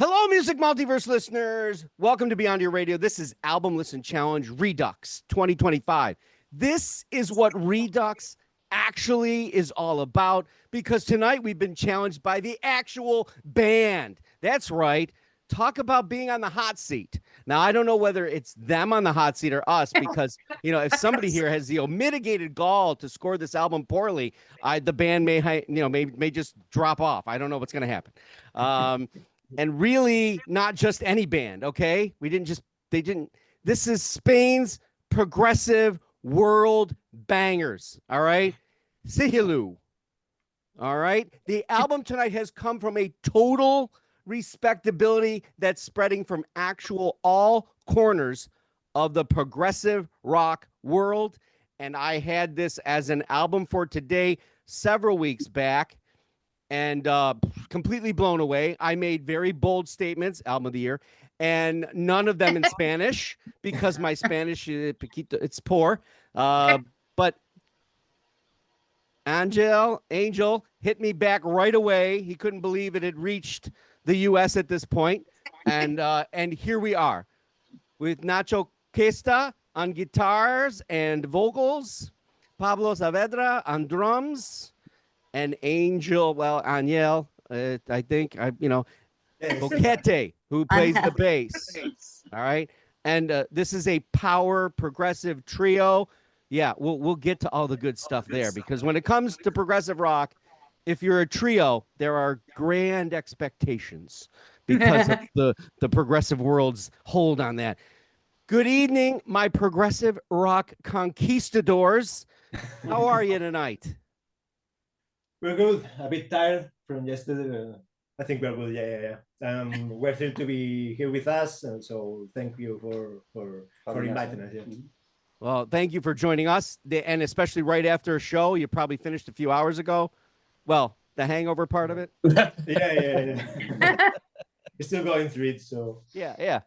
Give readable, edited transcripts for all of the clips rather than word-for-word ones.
Hello, Music Multiverse listeners. Welcome to Beyond Your Radio. This is Album Listen Challenge Redux 2025. This is what Redux actually is all about because tonight we've been challenged by the actual band. That's right. Talk about being on the hot seat. Now, I don't know whether it's them on the hot seat or us because, if somebody here has the mitigated gall to score this album poorly, the band may just drop off. I don't know what's going to happen. And really not just any band, okay? This is Spain's progressive world bangers, all right? Sigilu, all right? The album tonight has come from a total respectability that's spreading from actual all corners of the progressive rock world. And I had this as an album for today several weeks back. And completely blown away. I made very bold statements, album of the year, and none of them in Spanish because my Spanish it's poor. But Angel hit me back right away. He couldn't believe it had reached the U.S. at this point, and here we are with Nacho Questa on guitars and vocals, Pablo Saavedra on drums. And Angel, Aniel, I think, Boquete, who plays the bass. All right. And this is a power progressive trio. Yeah, we'll get to all the good stuff there because when it comes to progressive rock, if you're a trio, there are grand expectations because of the progressive world's hold on that. Good evening, my progressive rock conquistadors. How are you tonight? We're good. A bit tired from yesterday. I think we're good. Yeah. We're thrilled to be here with us, and so thank you for inviting us. Yeah. Well, thank you for joining us, and especially right after a show you probably finished a few hours ago. Well, the hangover part of it. Yeah. We're still going through it. So yeah.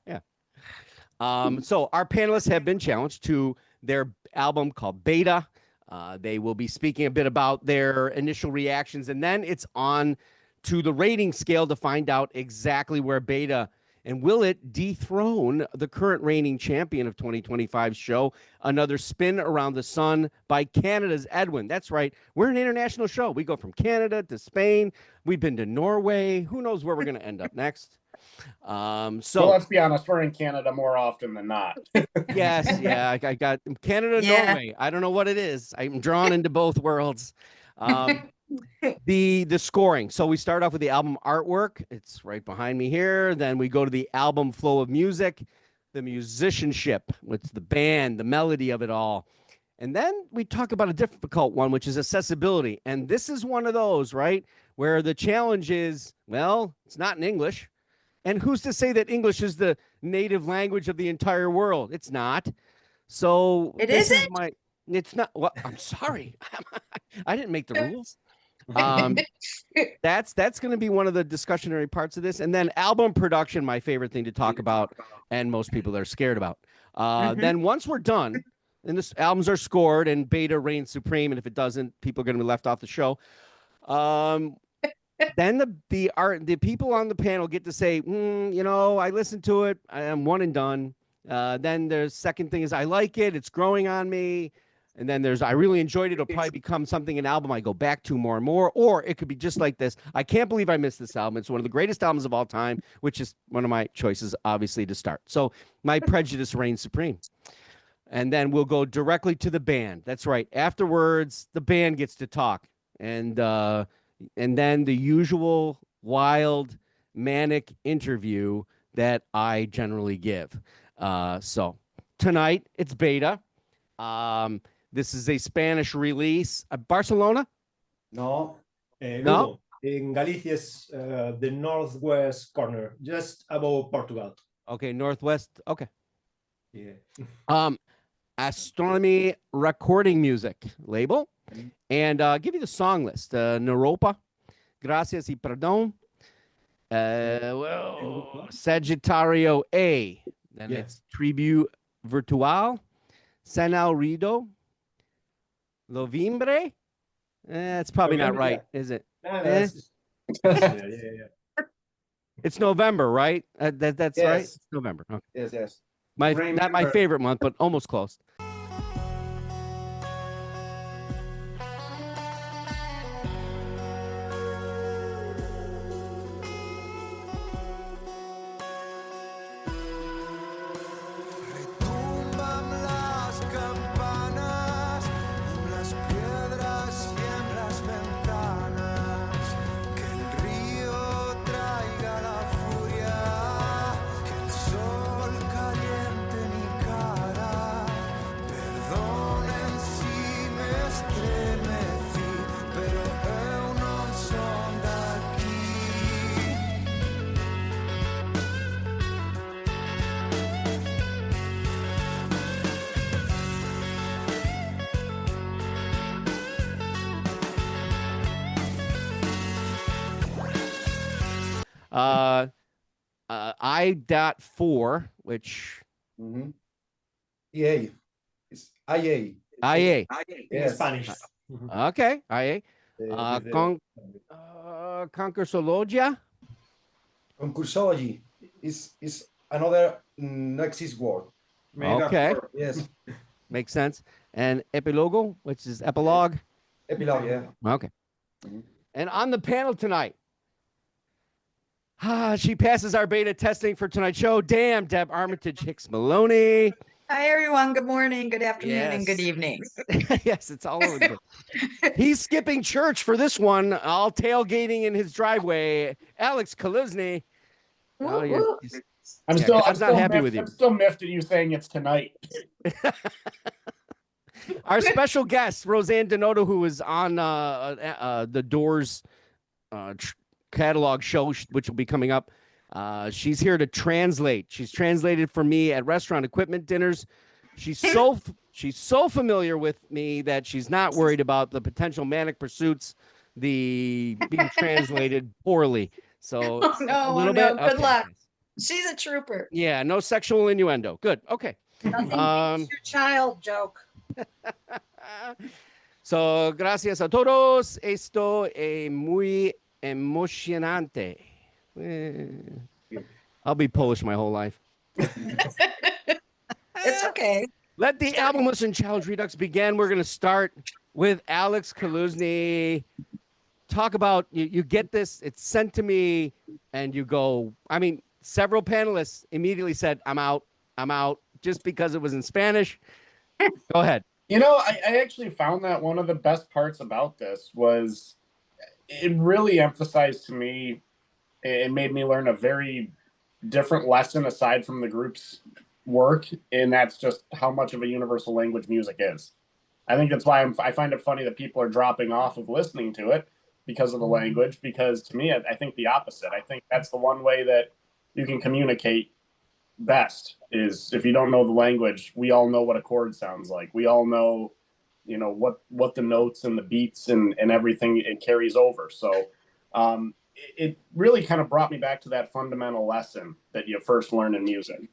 So our panelists have been challenged to their album called Beta. They will be speaking a bit about their initial reactions, and then it's on to the rating scale to find out exactly where Beta and will it dethrone the current reigning champion of 2025's show, Another Spin Around the Sun by Canada's Edwin. That's right. We're an international show. We go from Canada to Spain. We've been to Norway. Who knows where we're going to end up next? Well, let's be honest, we're in Canada more often than not. Yes, yeah, I got Canada, Norway. I don't know what it is. I'm drawn into both worlds. The scoring. So we start off with the album artwork. It's right behind me here. Then we go to the album flow of music, the musicianship, with the band, the melody of it all. And then we talk about a difficult one, which is accessibility. And this is one of those, right, where the challenge is, well, it's not in English. And who's to say that English is the native language of the entire world? It's not. So it's not. Well, I'm sorry. I didn't make the rules. That's going to be one of the discussionary parts of this. And then album production, my favorite thing to talk about, and most people are scared about. Then once we're done, and the albums are scored and Beta reigns supreme, and if it doesn't, people are going to be left off the show. Then the people on the panel get to say, I listened to it. I am one and done. Then the second thing is I like it. It's growing on me. And then I really enjoyed it. It'll probably become an album I go back to more and more. Or it could be just like this. I can't believe I missed this album. It's one of the greatest albums of all time, which is one of my choices, obviously, to start. So my prejudice reigns supreme. And then we'll go directly to the band. That's right. Afterwards, the band gets to talk. And then the usual wild, manic interview that I generally give. So tonight, it's Beta. This is a Spanish release. Barcelona? No. No? In Galicia, the northwest corner, just above Portugal. Okay, northwest. Okay. Yeah. Astronomy Recording Music label. And give you the song list. Naropa, Gracias y Perdón, Sagittario A. Then it's Tribu Virtual, Sanal Rido, Lovimbre. It's probably not right, is it? Yeah. It's November, right? That's right. Yes. It's November. Okay. Yes. Not my favorite month, but almost close. I.4, which EA. It's IA. IA. In Spanish. Okay, IA. Concursologia. Concursology is another Nexus word. Okay. Yes. Makes sense. And epilogo, which is epilogue. Epilogue, yeah. Okay. And on the panel tonight, she passes our beta testing for tonight's show. Damn, Deb Armitage Hicks Maloney. Hi, everyone. Good morning, good afternoon, and good evening. Yes, it's all over the place. He's skipping church for this one, all tailgating in his driveway. Alex Kaluzny. Oh, I'm still not happy with you. I'm still miffed at you saying it's tonight. Our special guest, Roseanne Donato, who is on the Doors catalog show, which will be coming up. She's here to translate. She's translated for me at restaurant equipment dinners. She's so familiar with me that she's not worried about the potential manic pursuits, the being translated poorly. So a little bit. Good luck. She's a trooper. Yeah, no sexual innuendo. Good. Okay. Nothing beats your child joke. So, gracias a todos. Esto es muy emocionante. I'll be Polish my whole life. It's okay. Let the Album Listen Challenge Redux begin. We're going to start with Alex Kaluzny. Talk about, you get this, it's sent to me, and you go, I mean, several panelists immediately said, I'm out, just because it was in Spanish. Go ahead. You know, I actually found that one of the best parts about this was it really emphasized to me, it made me learn a very different lesson aside from the group's work, and that's just how much of a universal language music is. I think that's why I find it funny that people are dropping off of listening to it because of the language, because to me, I think the opposite. I think that's the one way that you can communicate best is if you don't know the language. We all know what a chord sounds like. We all know, you know, what the notes and the beats and everything it carries over. So it really kind of brought me back to that fundamental lesson that you first learn in music.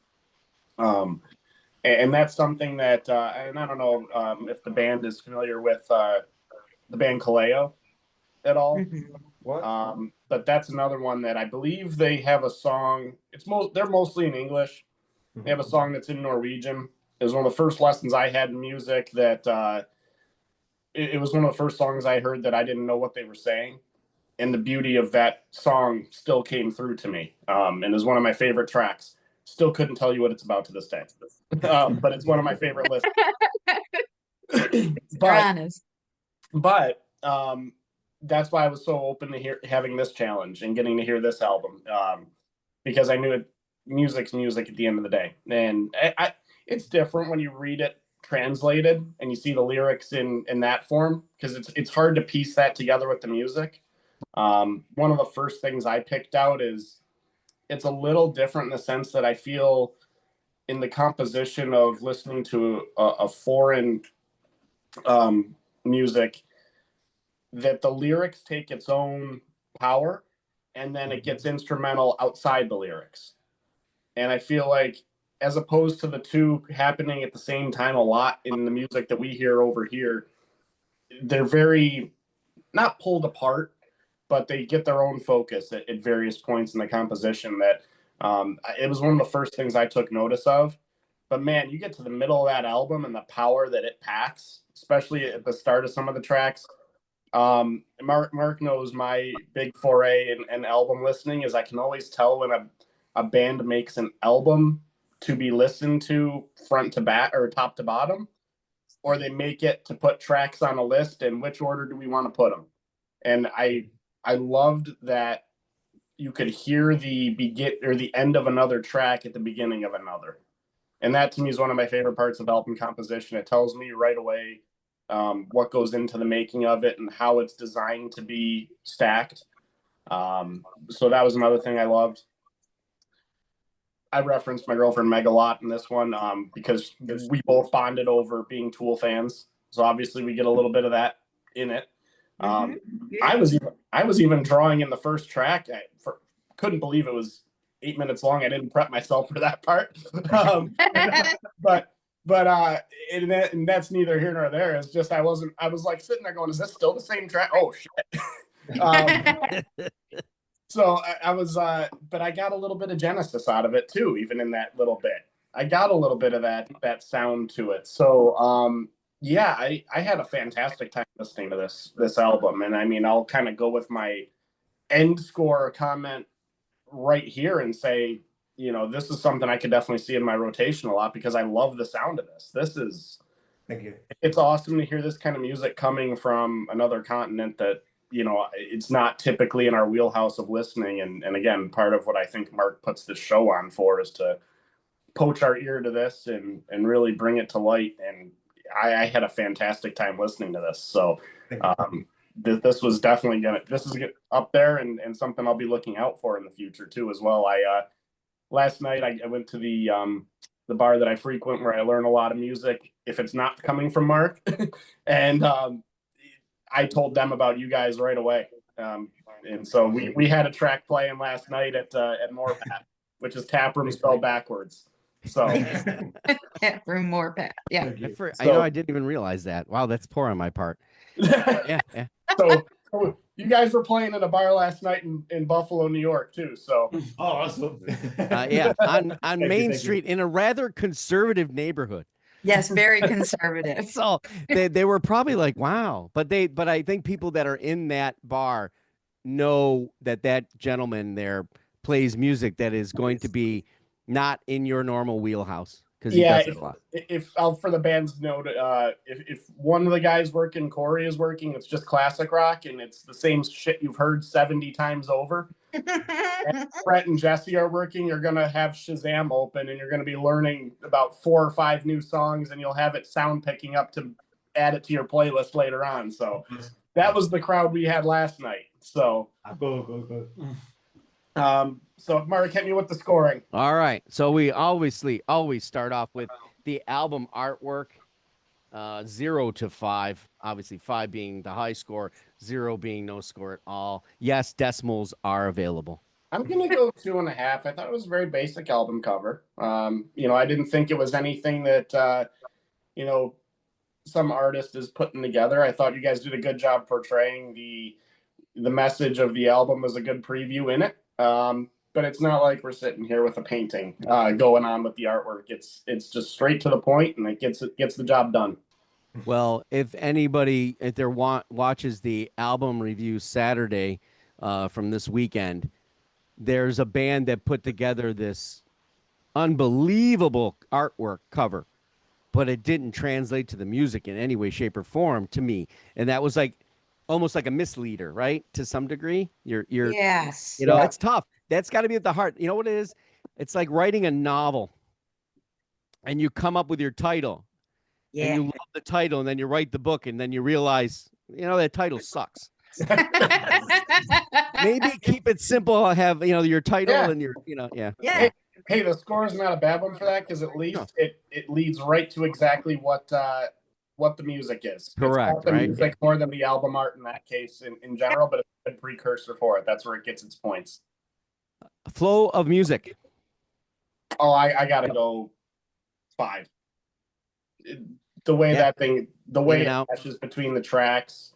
And that's something that, and I don't know if the band is familiar with the band Kaleo at all. Mm-hmm. But that's another one that I believe they have a song. They're mostly in English. They have a song that's in Norwegian. It was one of the first lessons I had in music that it was one of the first songs I heard that I didn't know what they were saying. And the beauty of that song still came through to me. And is one of my favorite tracks. Still couldn't tell you what it's about to this day. But it's one of my favorite lists. But that's why I was so open to having this challenge and getting to hear this album, because I knew music's music at the end of the day. And it's different when you read it translated and you see the lyrics in that form, because it's hard to piece that together with the music. One of the first things I picked out is it's a little different in the sense that I feel in the composition of listening to a foreign music, that the lyrics take its own power and then it gets instrumental outside the lyrics. And I feel like as opposed to the two happening at the same time a lot in the music that we hear over here, they're very not pulled apart, but they get their own focus at various points in the composition that it was one of the first things I took notice of. But man, you get to the middle of that album and the power that it packs, especially at the start of some of the tracks. Mark knows my big foray in album listening is I can always tell when a band makes an album to be listened to front to back or top to bottom, or they make it to put tracks on a list and which order do we want to put them. And I loved that you could hear the begin or the end of another track at the beginning of another. And that to me is one of my favorite parts of album composition. It tells me right away what goes into the making of it and how it's designed to be stacked. So that was another thing I loved. I referenced my girlfriend Meg a lot in this one because we both bonded over being Tool fans. So obviously we get a little bit of that in it. Yeah. I was even drawing in the first track. Couldn't believe it was 8 minutes long. I didn't prep myself for that part. And that's neither here nor there. It's just I was like sitting there going, is this still the same track? Oh shit. So I was but I got a little bit of Genesis out of it too, even in that little bit. I got a little bit of that sound to it. So yeah, I had a fantastic time listening to this album. And I mean, I'll kind of go with my end score comment right here and say, you know, this is something I could definitely see in my rotation a lot because I love the sound of this. Thank you. It's awesome to hear this kind of music coming from another continent that, you know, it's not typically in our wheelhouse of listening. And again, part of what I think Mark puts this show on for is to poach our ear to this and really bring it to light. And I had a fantastic time listening to this. So this was definitely this is up there and something I'll be looking out for in the future too as well. Last night I went to the bar that I frequent where I learn a lot of music if it's not coming from Mark. And I told them about you guys right away. And so we had a track playing last night at Moorpat, which is taproom spelled backwards. So Taproom Moorpat. Yeah. I know I didn't even realize that. Wow, that's poor on my part. Yeah. So you guys were playing at a bar last night in Buffalo, New York, too. So awesome. Yeah, on Main Street in a rather conservative neighborhood. Yes, very conservative. So they were probably like, wow. But I think people that are in that bar know that gentleman there plays music that is going to be not in your normal wheelhouse. Yeah, if for the band's note, if one of the guys working, Corey is working, it's just classic rock and it's the same shit you've heard 70 times over. And Brett and Jesse are working, you're gonna have Shazam open and you're gonna be learning about 4 or 5 new songs and you'll have it sound picking up to add it to your playlist later on. So that was the crowd we had last night. So Go. So Mark, hit me with the scoring. All right. So we always start off with the album artwork, 0 to 5. Obviously 5 being the high score, 0 being no score at all. Yes, decimals are available. I'm gonna go 2.5. I thought it was a very basic album cover. You know, I didn't think it was anything that you know, some artist is putting together. I thought you guys did a good job portraying the message of the album as a good preview in it. But it's not like we're sitting here with a painting going on with the artwork. It's just straight to the point, and it gets the job done. Well, if anybody watches the album review Saturday from this weekend, there's a band that put together this unbelievable artwork cover, but it didn't translate to the music in any way, shape, or form to me, and that was like almost like a misleader, right? To some degree, you're yes, you know, it's tough. That's got to be at the heart. You know what it is? It's like writing a novel and you come up with your title and you love the title and then you write the book and then you realize, you know, that title sucks. Maybe keep it simple. Have, you know, your title and your, you know, Hey, the score is not a bad one for that because at least it leads right to exactly what the music is. Correct, it's the right? music more than the album art in that case in general, but it's a good precursor for it. That's where it gets its points. Flow of music. Oh, I gotta go 5. The way that thing, the way it matches between the tracks,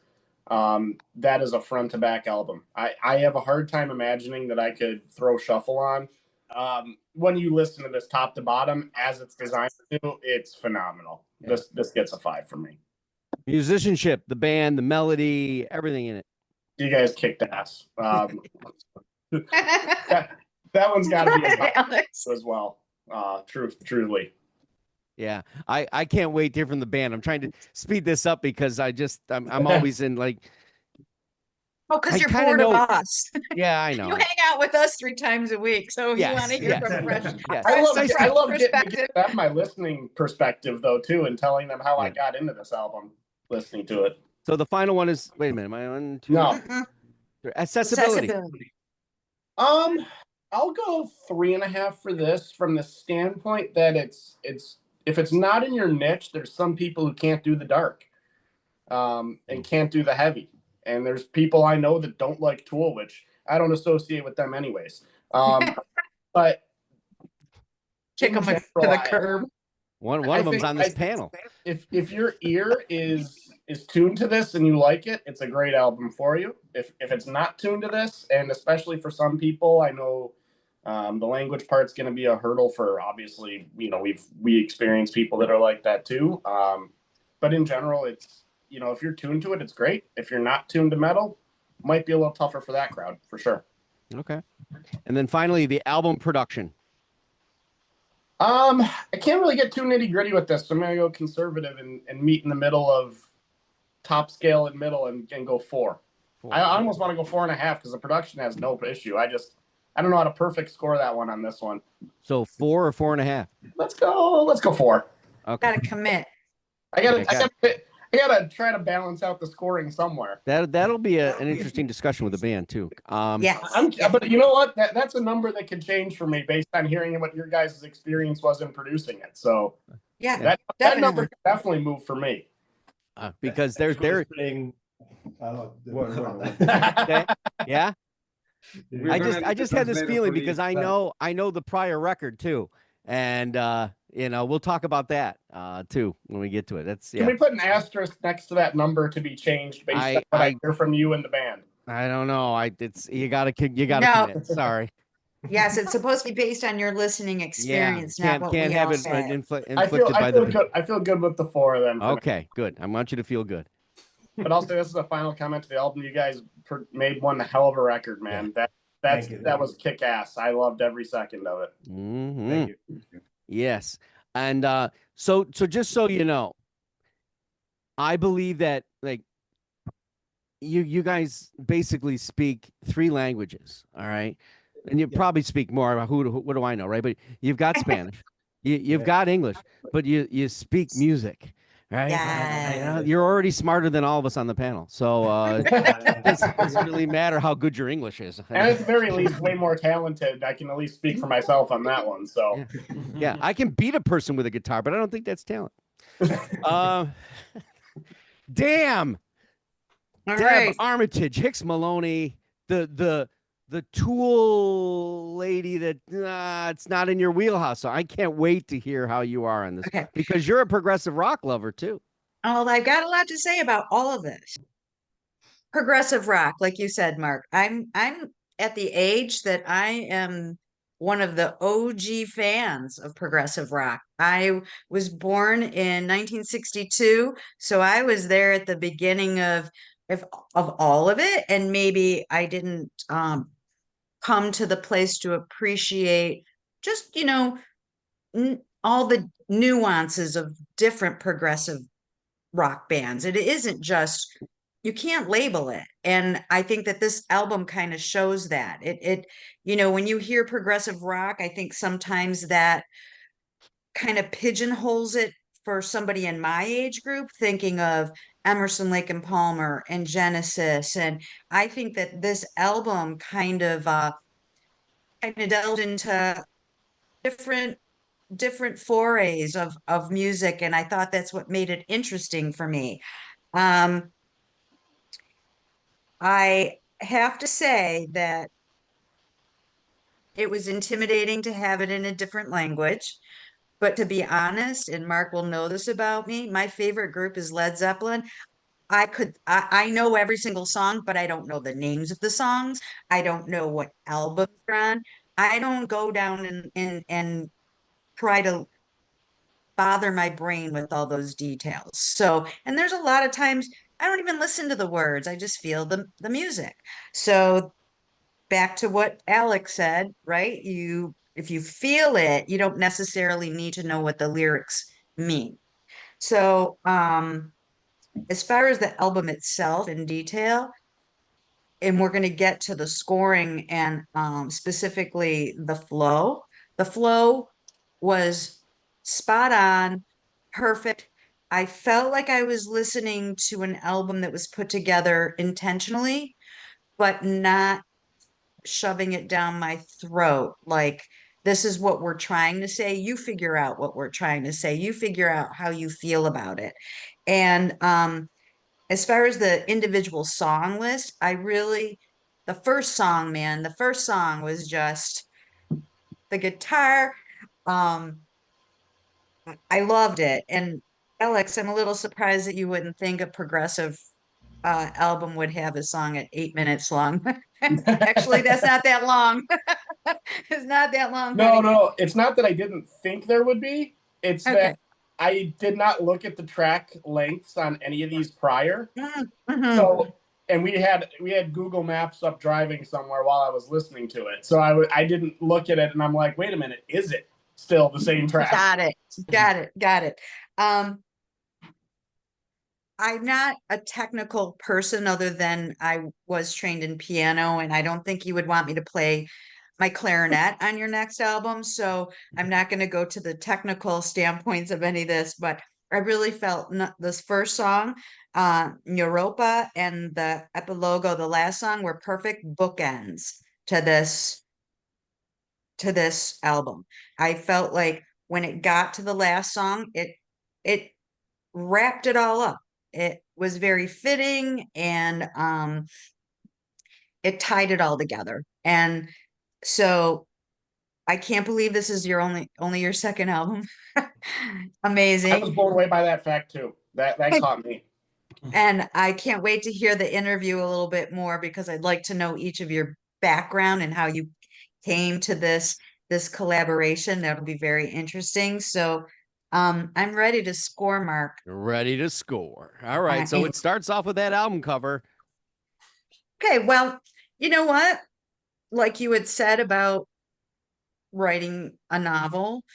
That is a front to back album. I have a hard time imagining that I could throw shuffle on. When you listen to this top to bottom as it's designed to, it's phenomenal. Yeah. This gets a 5 from me. Musicianship, the band, the melody, everything in it. You guys kicked ass. That one's got to be a 5 Alex. as well. Truly. Yeah, I can't wait to hear from the band. I'm trying to speed this up because I'm always in like. Oh, because I you're kinda bored of know- us. Yeah, I You know. hang out with us 3 times a week, so you Yes, want to hear yes, from a fresh, yes. I love getting to perspective. give them my listening perspective though too, and telling them how I Yeah. got into this album, listening to it. So the final one is. Wait a minute. Am I on? No. Accessibility. I'll go 3.5 for this from the standpoint that it's if it's not in your niche, there's some people who can't do the dark, and can't do the heavy, and there's people I know that don't like Tool, which I don't associate with them anyways. But Kick them to the curb. One I of them's think- on this I- panel. If your ear is tuned to this and you like it, it's a great album for you. If it's not tuned to this, and especially for some people, I know the language part's going to be a hurdle for, obviously, we experience people that are like that too. But in general, it's, if you're tuned to it, it's great. If you're not tuned to metal, might be a little tougher for that crowd for sure. Okay. And then finally, the album production. I can't really get too nitty gritty with this, so I'm gonna go conservative and meet in the middle of top scale and middle and go 4. I almost want to go 4.5 because the production has no issue. I don't know how to perfect score that one on this one. So 4 or 4.5. Let's go 4. Okay. Gotta commit. I gotta try to balance out the scoring somewhere. That'll be an interesting discussion with the band too. Yes. But you know what? That's a number that could change for me based on hearing what your guys' experience was in producing it. So Yeah. that number could definitely move for me. Because they're playing a lot. okay. Yeah. I just had this feeling because I know the prior record too, and we'll talk about that too when we get to it. That's Can we put an asterisk next to that number to be changed based on what I hear from you and the band? I don't know. You gotta No. commit. Sorry. Yes, it's supposed to be based on your listening experience, not what can't we have all it say. inflicted I by the. good. I feel good with the 4 of them. Okay, good. I want you to feel good. But also, this is a final comment to the album. You guys made one hell of a record, man. Yeah. That was kick ass. I loved every second of it. Mm-hmm. Thank you. Yes, and so just so you know, I believe that like you guys basically speak 3 languages, all right, and you probably speak more. What do I know, right? But you've got Spanish, you've got English, but you speak music, right? Yes. You're already smarter than all of us on the panel, so it doesn't really matter how good your English is. And at the very least, way more talented. I can at least speak for myself on that one. So yeah, I can beat a person with a guitar, but I don't think that's talent. Damn. All Deb right. Armitage, Hicks Maloney, the Tool lady that it's not in your wheelhouse. So I can't wait to hear how you are on this because you're a progressive rock lover too. Oh, I've got a lot to say about all of this. Progressive rock, like you said, Mark. I'm at the age that I am one of the OG fans of progressive rock. I was born in 1962, so I was there at the beginning of all of it, and maybe I didn't come to the place to appreciate just all the nuances of different progressive rock bands. It isn't just, you can't label it, and I think that this album kind of shows that it when you hear progressive rock, I think sometimes that kind of pigeonholes it for somebody in my age group, thinking of Emerson, Lake and Palmer and Genesis. And I think that this album kind of delved into different forays of music, and I thought that's what made it interesting for me. I have to say that it was intimidating to have it in a different language. But to be honest, and Mark will know this about me, my favorite group is Led Zeppelin. I know every single song, but I don't know the names of the songs. I don't know what albums they're on. I don't go down and try to bother my brain with all those details. So, and there's a lot of times I don't even listen to the words. I just feel the music. So back to what Alex said, right? If you feel it, you don't necessarily need to know what the lyrics mean. So, as far as the album itself in detail, and we're going to get to the scoring and specifically the flow. The flow was spot on, perfect. I felt like I was listening to an album that was put together intentionally, but not shoving it down my throat. Like, this is what we're trying to say. You figure out what we're trying to say. You figure out how you feel about it. And as far as the individual song list, the first song, man, the first song was just the guitar. Um, I loved it. And Alex, I'm a little surprised that you wouldn't think a progressive album would have a song at 8 minutes long. Actually, that's not that long. It's not that long. No, it's not that I didn't think there would be. It's Okay. that I did not look at the track lengths on any of these prior. Mhm. So, and we had Google Maps up driving somewhere while I was listening to it. So I didn't look at it, and I'm like, wait a minute, is it still the same track? Got it. I'm not a technical person other than I was trained in piano, and I don't think you would want me to play my clarinet on your next album. So I'm not going to go to the technical standpoints of any of this, but I really felt this first song, Europa, and the Epilogo, the last song, were perfect bookends to this album. I felt like when it got to the last song, it wrapped it all up. It was very fitting, and it tied it all together. And so I can't believe this is your only your second album. I Amazing. was blown away by that fact too. That caught me. And I can't wait to hear the interview a little bit more, because I'd like to know each of your background and how you came to this collaboration. That'll be very interesting. So I'm ready to score, Mark. Ready to score. All right. So it starts off with that album cover. Okay, well, you know what? Like you had said about writing a novel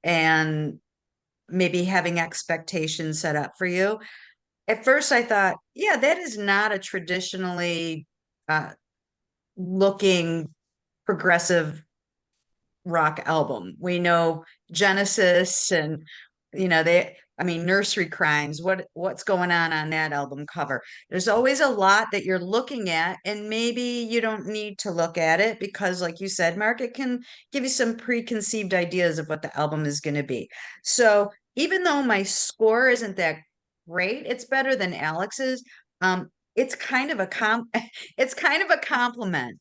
and maybe having expectations set up for you. At first, I thought, yeah, that is not a traditionally looking progressive rock album. We know Genesis and Nursery Crimes. What's going on that album cover? There's always a lot that you're looking at, and maybe you don't need to look at it because, like you said, Mark, it can give you some preconceived ideas of what the album is going to be. So even though my score isn't that great, it's better than Alex's. It's kind of a it's kind of a compliment.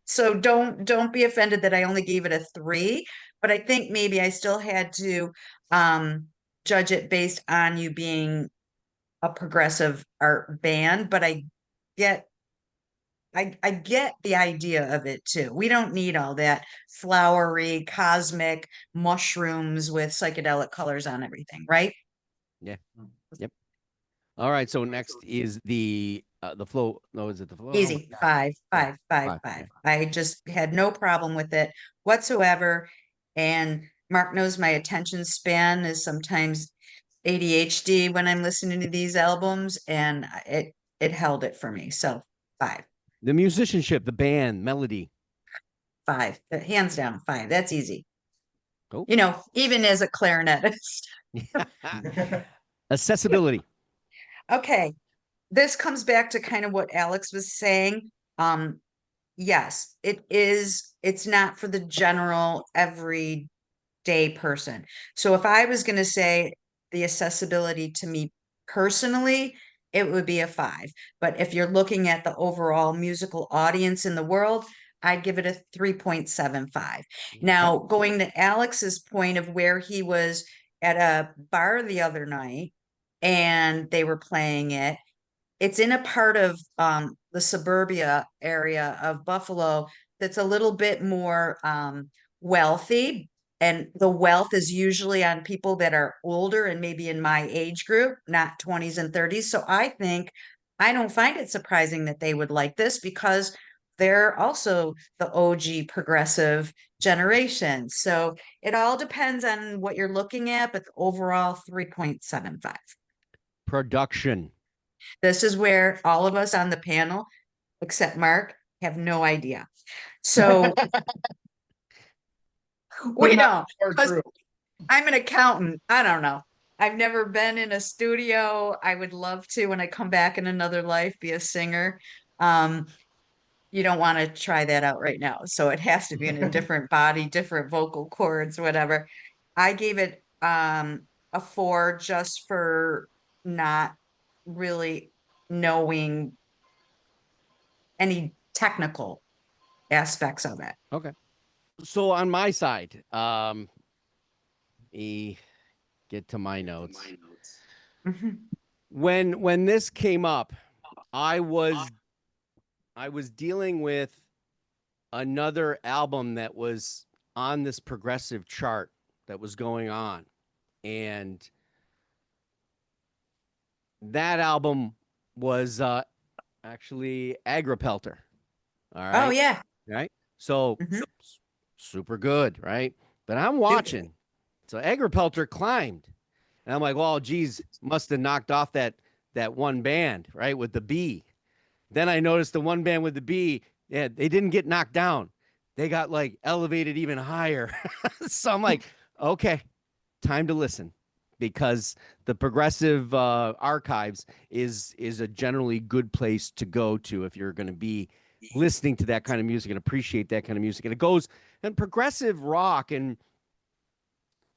So don't be offended that I only gave it a 3, but I think maybe I still had to judge it based on you being a progressive art band, but get I get the idea of it too. We don't need all that flowery cosmic mushrooms with psychedelic colors on everything, right? Yeah. Yep. All right. So next is the flow. No, is it the flow? Easy. 5. I just had no problem with it whatsoever. And Mark knows my attention span is sometimes ADHD when I'm listening to these albums, and it held it for me. So 5. The musicianship, the band, melody. 5. Hands down, 5. That's easy. Cool. Even as a clarinetist. Accessibility. Okay. This comes back to kind of what Alex was saying. Yes, it's not for the general everyday person. So if I was going to say the accessibility to me personally, it would be a 5. But if you're looking at the overall musical audience in the world, I'd give it a 3.75. Now, going to Alex's point of where he was at a bar the other night, and they were playing it. It's in a part of the suburbia area of Buffalo that's a little bit more wealthy. And the wealth is usually on people that are older and maybe in my age group, not 20s and 30s. So I don't find it surprising that they would like this because they're also the OG progressive generation. So it all depends on what you're looking at, but the overall 3.75. Production. This is where all of us on the panel, except Mark, have no idea. So we don't. I'm an accountant. I don't know. I've never been in a studio. I would love to, when I come back in another life, be a singer. You don't want to try that out right now. So it has to be in a different body, different vocal cords, whatever. I gave it a 4 just for not really knowing any technical aspects of it. Okay. So on my side, get to my notes. When this came up, I was dealing with another album that was on this progressive chart that was going on, and that album was actually Agripelter. All right. Oh yeah. Right. So super good, right? But I'm watching. So Agripelter climbed. And I'm like, well, geez, must have knocked off that one band, right? With the B. Then I noticed the one band with the B, yeah, they didn't get knocked down. They got like elevated even higher. So I'm like, okay, time to listen, because the progressive archives is a generally good place to go to if you're going to be listening to that kind of music and appreciate that kind of music. And it goes, and progressive rock and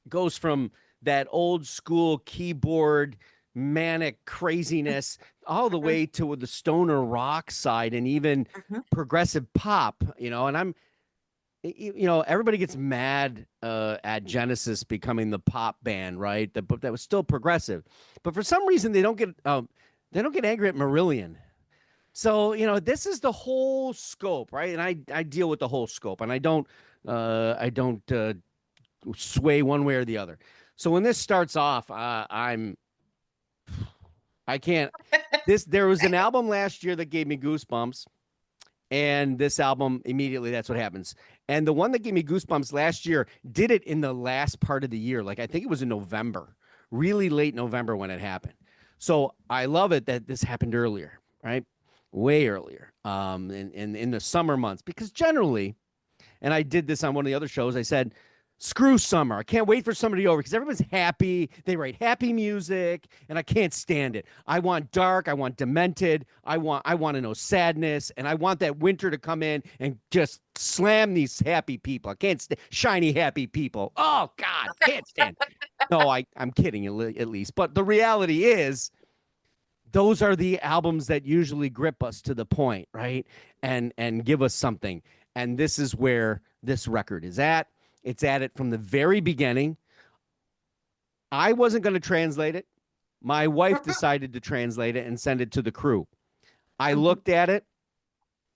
goes from that old school keyboard manic craziness all the way to the stoner rock side and even progressive pop, and everybody gets mad at Genesis becoming the pop band, right? That was still progressive, but for some reason they don't get angry at Marillion. So, this is the whole scope, right? And I deal with the whole scope, and I don't sway one way or the other. So when this starts off, I can't. There was an album last year that gave me goosebumps, and this album immediately, that's what happens. And the one that gave me goosebumps last year did it in the last part of the year. Like I think it was in November, really late November when it happened. So I love it that this happened earlier, right? Way earlier, in the summer months, because generally, and I did this on one of the other shows, I said, screw summer. I can't wait for summer to be over because everyone's happy. They write happy music, and I can't stand it. I want dark. I want demented. I want to know sadness, and I want that winter to come in and just slam these happy people. I can't stand shiny happy people. Oh God, can't stand. No, I'm kidding at least, but the reality is, those are the albums that usually grip us to the point, right? And give us something. And this is where this record is at. It's at it from the very beginning. I wasn't going to translate it. My wife decided to translate it and send it to the crew. I looked at it.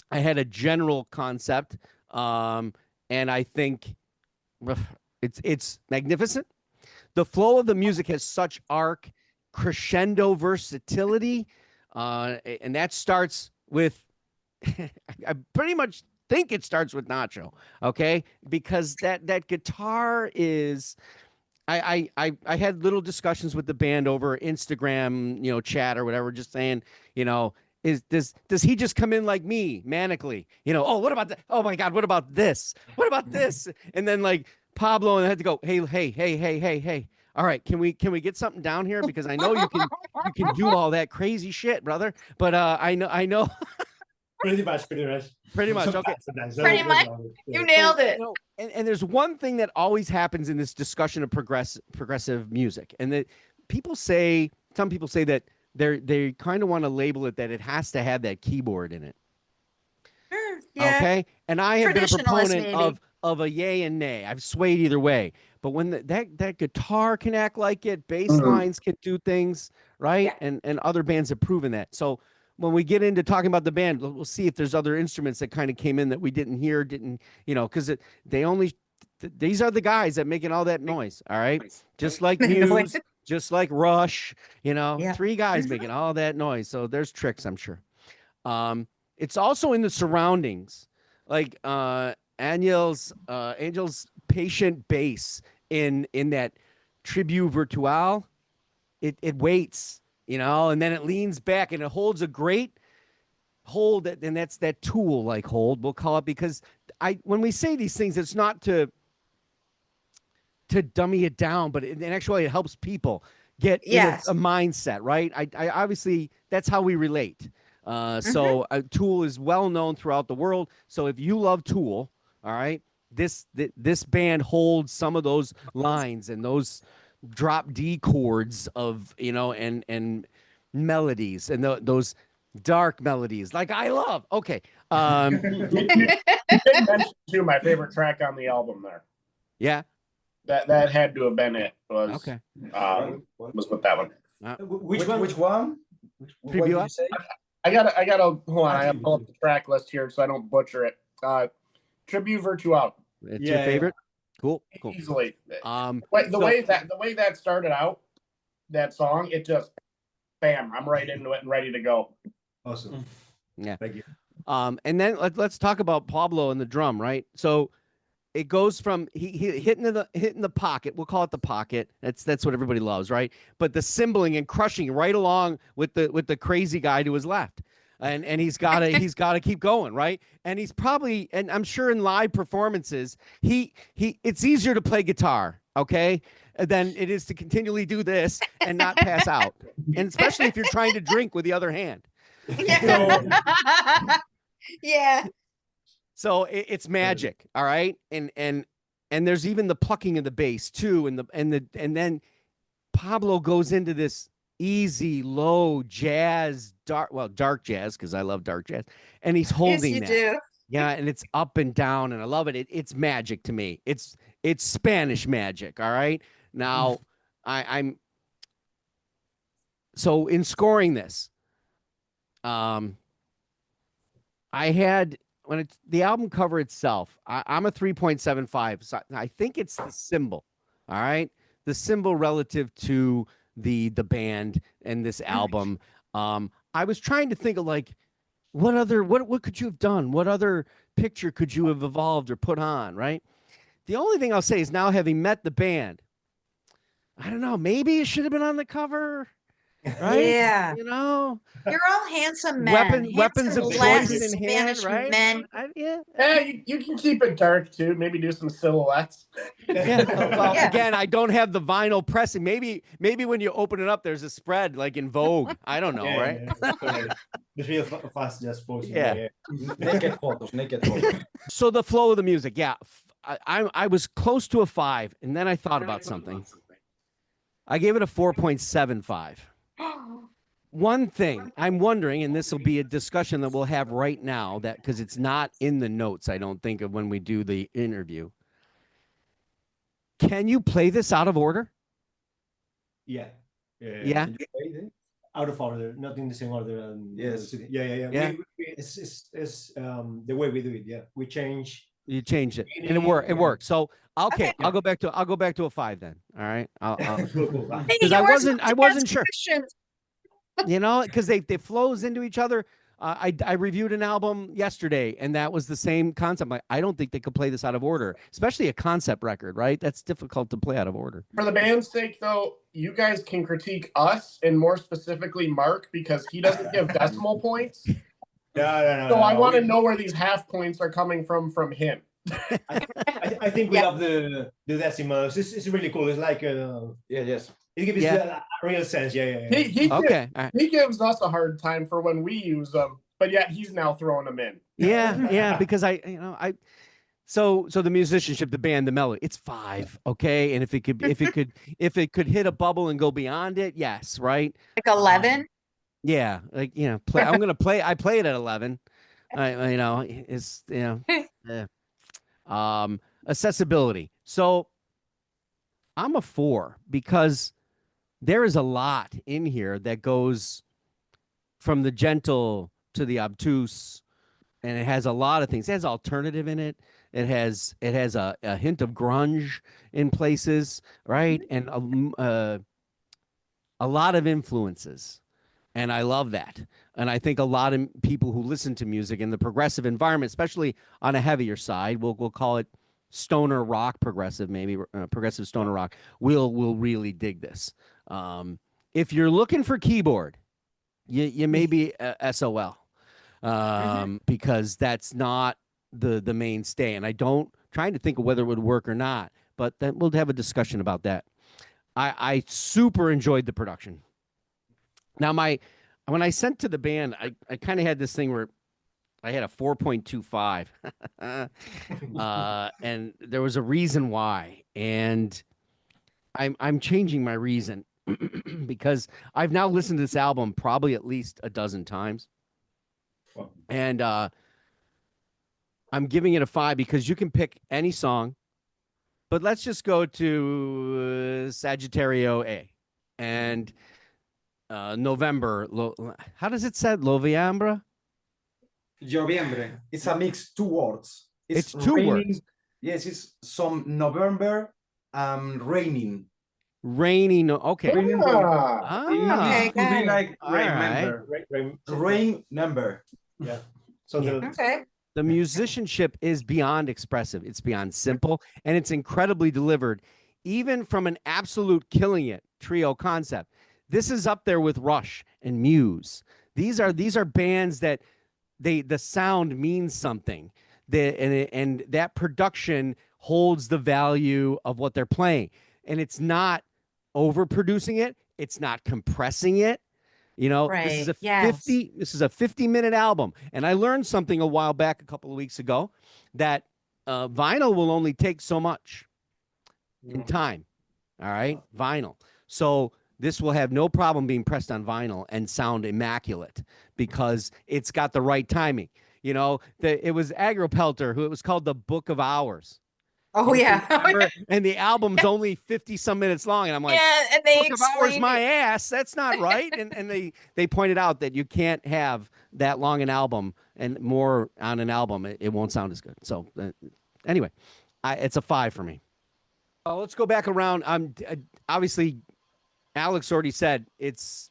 I had a general concept, and I think it's magnificent. The flow of the music has such arc, crescendo versatility, and that starts with I pretty much think it starts with Nacho, okay? Because that guitar is I had little discussions with the band over Instagram, chat or whatever, just saying, does he just come in like me, manically? Oh, what about that? Oh my God, what about this? What about this? And then like Pablo, and I had to go, hey. All right, can we get something down here? Because I know you can do all that crazy shit, brother. But I know. Pretty much. Okay. Pretty much. You nailed it. And there's one thing that always happens in this discussion of progressive music, and that some people say that they kind of want to label it that it has to have that keyboard in it. Yeah. Okay. And I have been a proponent of of a yay and nay. I've swayed either way. But when that guitar can act like it, bass Mhm. lines can do things, right? And other bands have proven that. So when we get into talking about the band, we'll see if there's other instruments that kind of came in that we didn't hear, because these are the guys that making all that noise. All right. Just like Muse, just like Rush, Yeah. 3 guys making all that noise. So there's tricks, I'm sure. It's also in the surroundings, like Angel's patient bass in that Tribu Virtual. It waits, and then it leans back and it holds a great hold, and that's that tool like hold, we'll call it, because when we say these things, it's not to dummy it down, but actually it helps people get Yes. in a mindset, right? I obviously that's how we relate. So Tool is well known throughout the world. So if you love Tool, all right, this band holds some of those lines and those drop D chords of and melodies and those dark melodies like I love. Okay. You did mention too my favorite track on the album there. Yeah. That had to have been it. Was Okay. Was with that one. Which one? What did you say? I gotta hold on. I gotta pull up the track list here so I don't butcher it. Tribu Virtual. It's your favorite? Cool. Easily. The way that started out, that song, it just bam, I'm right into it and ready to go. Awesome. Yeah. Thank you. And then let's talk about Pablo and the drum, right? So it goes from he hitting the pocket. We'll call it the pocket. That's what everybody loves, right? But the cymbling and crushing right along with the crazy guy to his left, and he's gotta keep going, right? And he's probably, and I'm sure in live performances, it's easier to play guitar, okay, than it is to continually do this and not pass out, and especially if you're trying to drink with the other hand. Yeah. So it's magic, all right, and there's even the plucking of the bass too, and then Pablo goes into this easy, low jazz, dark jazz, because I love dark jazz, and he's holding Yes, you that. do. Yeah, and it's up and down, and I love it. It's magic to me. It's Spanish magic, all right. Now, I'm so in scoring this, I had. When it's the album cover itself, I'm a 3.75. So I think it's the symbol. All right. The symbol relative to the band and this album. I was trying to think of like what could you have done? What other picture could you have evolved or put on? Right. The only thing I'll say is now having met the band, I don't know, maybe it should have been on the cover. Right? Yeah. They're all handsome men. Weapons of Latin choice in hand, Spanish right? men. Yeah, you can keep it dark too. Maybe do some silhouettes. Yeah. Well, again, I don't have the vinyl pressing. Maybe when you open it up, there's a spread like in Vogue. I don't know, right? It's real fast, just posting. Yeah. Naked photos. So the flow of the music, yeah. I was close to a 5, and then I thought about something. I gave it a 4.75. One thing I'm wondering, and this will be a discussion that we'll have right now, that because it's not in the notes, I don't think, of when we do the interview. Can you play this out of order? Yeah. Out of order, not in the same order. Yes. Yeah. It's the way we do it. Yeah, we change. You changed it, and it worked. So okay, I'll go back to a 5 then. All right, because I wasn't sure. Because they flows into each other. I reviewed an album yesterday, and that was the same concept. I don't think they could play this out of order, especially a concept record, right? That's difficult to play out of order. For the band's sake, though, you guys can critique us, and more specifically Mark, because he doesn't give decimal points. No. I want to know where these half points are coming from him. I think we love the decimals. It's really cool. It's like yes. It gives a real sense. Yeah. He gives us a hard time for when we use them, but yet he's now throwing them in. Yeah, because so the musicianship, the band, the melody, it's 5, okay? And if it could hit a bubble and go beyond it, yes, right? Like 11? Yeah, like I play it at 11. Yeah. Accessibility. So I'm a 4 because there is a lot in here that goes from the gentle to the obtuse, and it has a lot of things. It has alternative in it. It has a hint of grunge in places, right? And a lot of influences. And I love that. And I think a lot of people who listen to music in the progressive environment, especially on a heavier side, we'll call it stoner rock progressive, maybe progressive stoner rock, will really dig this. If you're looking for keyboard, you may be SOL, because that's not the mainstay. And trying to think of whether it would work or not, but then we'll have a discussion about that. I super enjoyed the production. Now, when I sent to the band, I kind of had this thing where I had a 4.25, and there was a reason why, and I'm changing my reason because I've now listened to this album probably at least a dozen times, and I'm giving it a 5 because you can pick any song, but let's just go to Sagittario A, and November. How does it say? Noviembre? Noviembre. It's a mix, 2 words. It's 2 raining. words. Yes, it's some November raining. Raining. Okay. Raining. Okay, It could be like All remember. Rain number. Yeah. So Okay. The musicianship is beyond expressive. It's beyond simple, and it's incredibly delivered, even from an absolute killing it trio concept. This is up there with Rush and Muse. These are bands that the sound means something. And that production holds the value of what they're playing. And it's not overproducing it. It's not compressing it. You know, Right. this is a Yes. 50-minute album. And I learned something a while back, a couple of weeks ago, that vinyl will only take so much in time. All right, vinyl. So this will have no problem being pressed on vinyl and sound immaculate because it's got the right timing. You know, it was Agropelter who it was called The Book of Hours. Oh yeah. Remember? And the album's only 50-some minutes long, and I'm like, Yeah, and they Book of Hours, explain my it. ass. That's not right. And they pointed out that you can't have that long an album and more on an album. It won't sound as good. So anyway, it's a 5 for me. Let's go back around. Obviously, Alex already said it's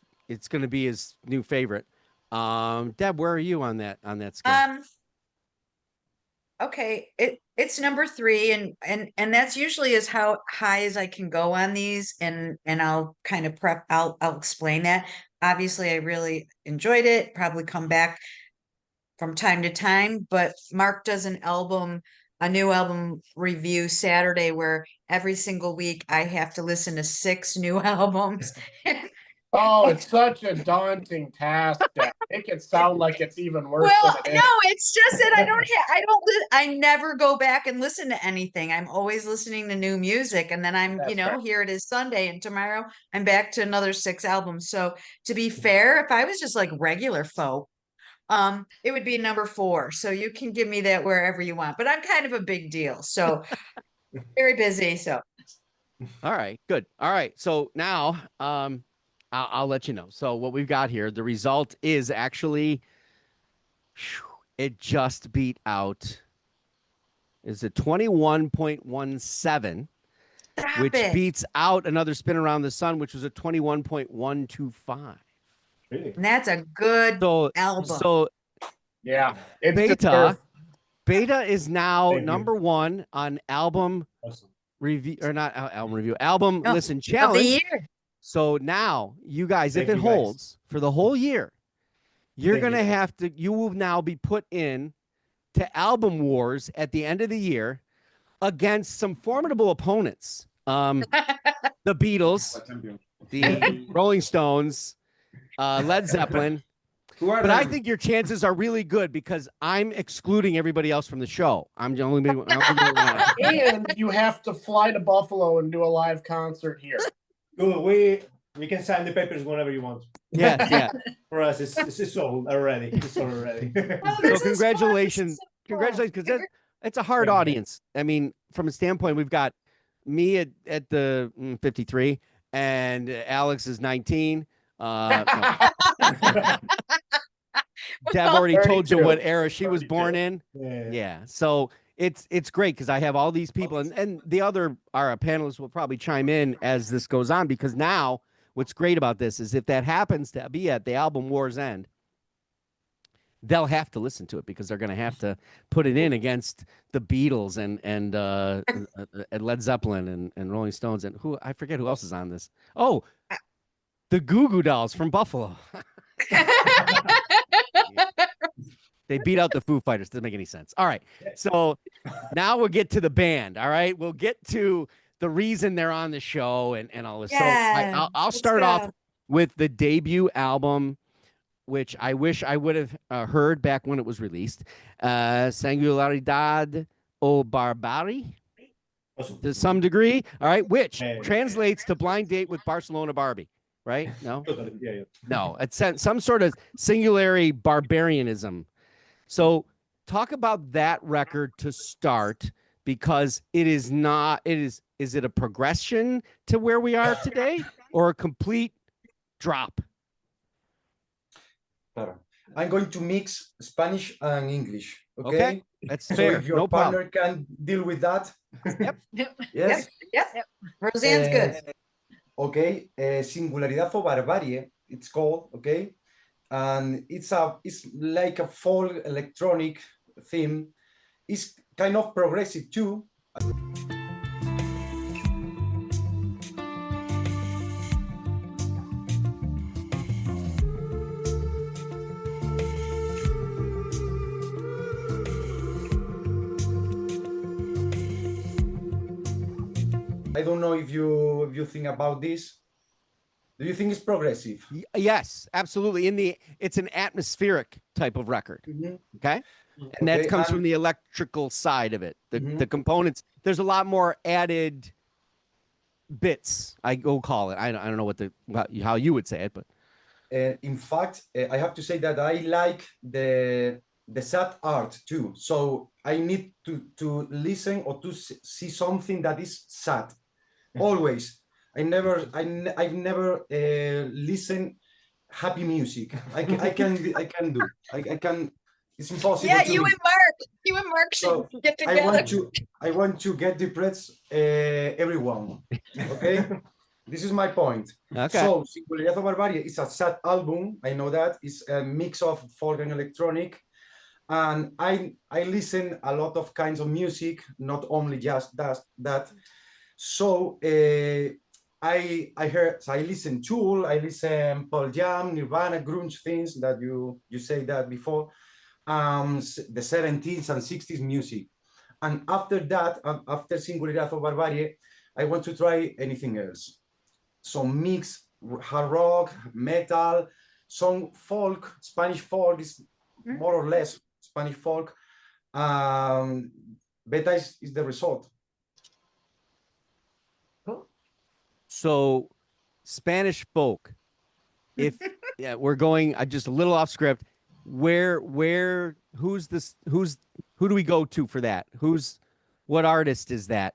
going to be his new favorite. Deb, where are you on that scale? Okay, it's number 3, and that's usually as how high as I can go on these, and I'll kind of I'll explain that. Obviously, I really enjoyed it, probably come back from time to time, but Mark does a new album review Saturday where every single week I have to listen to 6 new albums. Oh, it's such a daunting task to make it sound like it's even worse Well, than it no, is. it's just that I never go back and listen to anything. I'm always listening to new music, and then That's fair. here it is Sunday, and tomorrow I'm back to another 6 albums. So to be fair, if I was just like regular folk, it would be number 4. So you can give me that wherever you want, but I'm kind of a big deal. So very busy. So All right, good. All right, so now I'll let you know. So what we've got here, the result is actually, it just beat out. Is a 21.17, which beats out Another Spin Around the Sun, which was a 21.125. Really? and that's a good album. So Yeah, it's Beta is now Thank you. number 1 on album Awesome. review, or not album review, album No, listen of the challenge. year. So now, you guys, if Thank it you, guys. holds for the whole year, you're Thank going to you. have to, you will now be put in to Album Wars at the end of the year against some formidable opponents. The Beatles, the Rolling Stones, Led Zeppelin. But I think your chances are really good because I'm excluding everybody else from the show. I'm the only one. and you have to fly to Buffalo and do a live concert here. Good. We can sign the papers whenever you want. Yeah. For us, it's sold already. It's sold already. So congratulations, because It's a hard Yeah. audience. I mean, from a standpoint, we've got me at the 53, and Alex is 19. No. Deb already told you 32. what era she was born 32. in. Yeah. Yeah. So it's great because I have all these people, and the other our panelists will probably chime in as this goes on, because now what's great about this is if that happens to be at the album War's End, they'll have to listen to it because they're going to have to put it in against the Beatles and Led Zeppelin and Rolling Stones and who I forget who else is on this. Oh, the Goo Goo Dolls from Buffalo. They beat out the Foo Fighters. Doesn't make any sense. All right. So now we'll get to the band. All right. We'll get to the reason they're on the show and all this. Yeah, So I'll let's start off go. with the debut album, which I wish I would have heard back when it was released. Singularidad o Barbari, Awesome. to some degree. All right. Which Yeah. translates to Blind Date with Barcelona Barbie. Right? No? Totally. Yeah. No, it's some sort of singularity barbarianism. So talk about that record to start, because it is not, is it a progression to where we are today or a complete drop? Claro. I'm going to mix Spanish and English. Okay. Okay, that's So fair. if your No problem. partner can deal with that. Yep. Yes. Yep. Roseanne's good. Okay. Singularidad o Barbarie, it's called. Okay. And it's like a folk electronic theme. It's kind of progressive too. I don't know if you think about this. Do you think it's progressive? Yes, absolutely. It's an atmospheric type of record. Mhm. Okay. And that Okay, comes from and- the electrical side of it. The Mhm. components, there's a lot more added bits, I go call it. I don't know how you would say it, but In fact, I have to say that I like the sad art too. So I need to listen or to see something that is sad. Always. I've never listened happy music. I can do. I can. It's impossible. Yeah, to you me. and Mark should So, get I together. want to get depressed everyone. Okay. This is my point. okay. So, Singularidad o Barbarie is a sad album. I know that. It's a mix of folk and electronic. And I listen a lot of kinds of music, not only just that. So I listen Tool, I listen Pearl Jam, Nirvana, grunge things that you say that before, the 70s and 60s music. And after that, after Singularidad o Barbarie, I want to try anything else. Some mix, hard rock, metal, some folk, Spanish folk is more or less Spanish folk. Beta is the result. So Spanish folk, if yeah, we're going just a little off script, who do we go to for that? What artist is that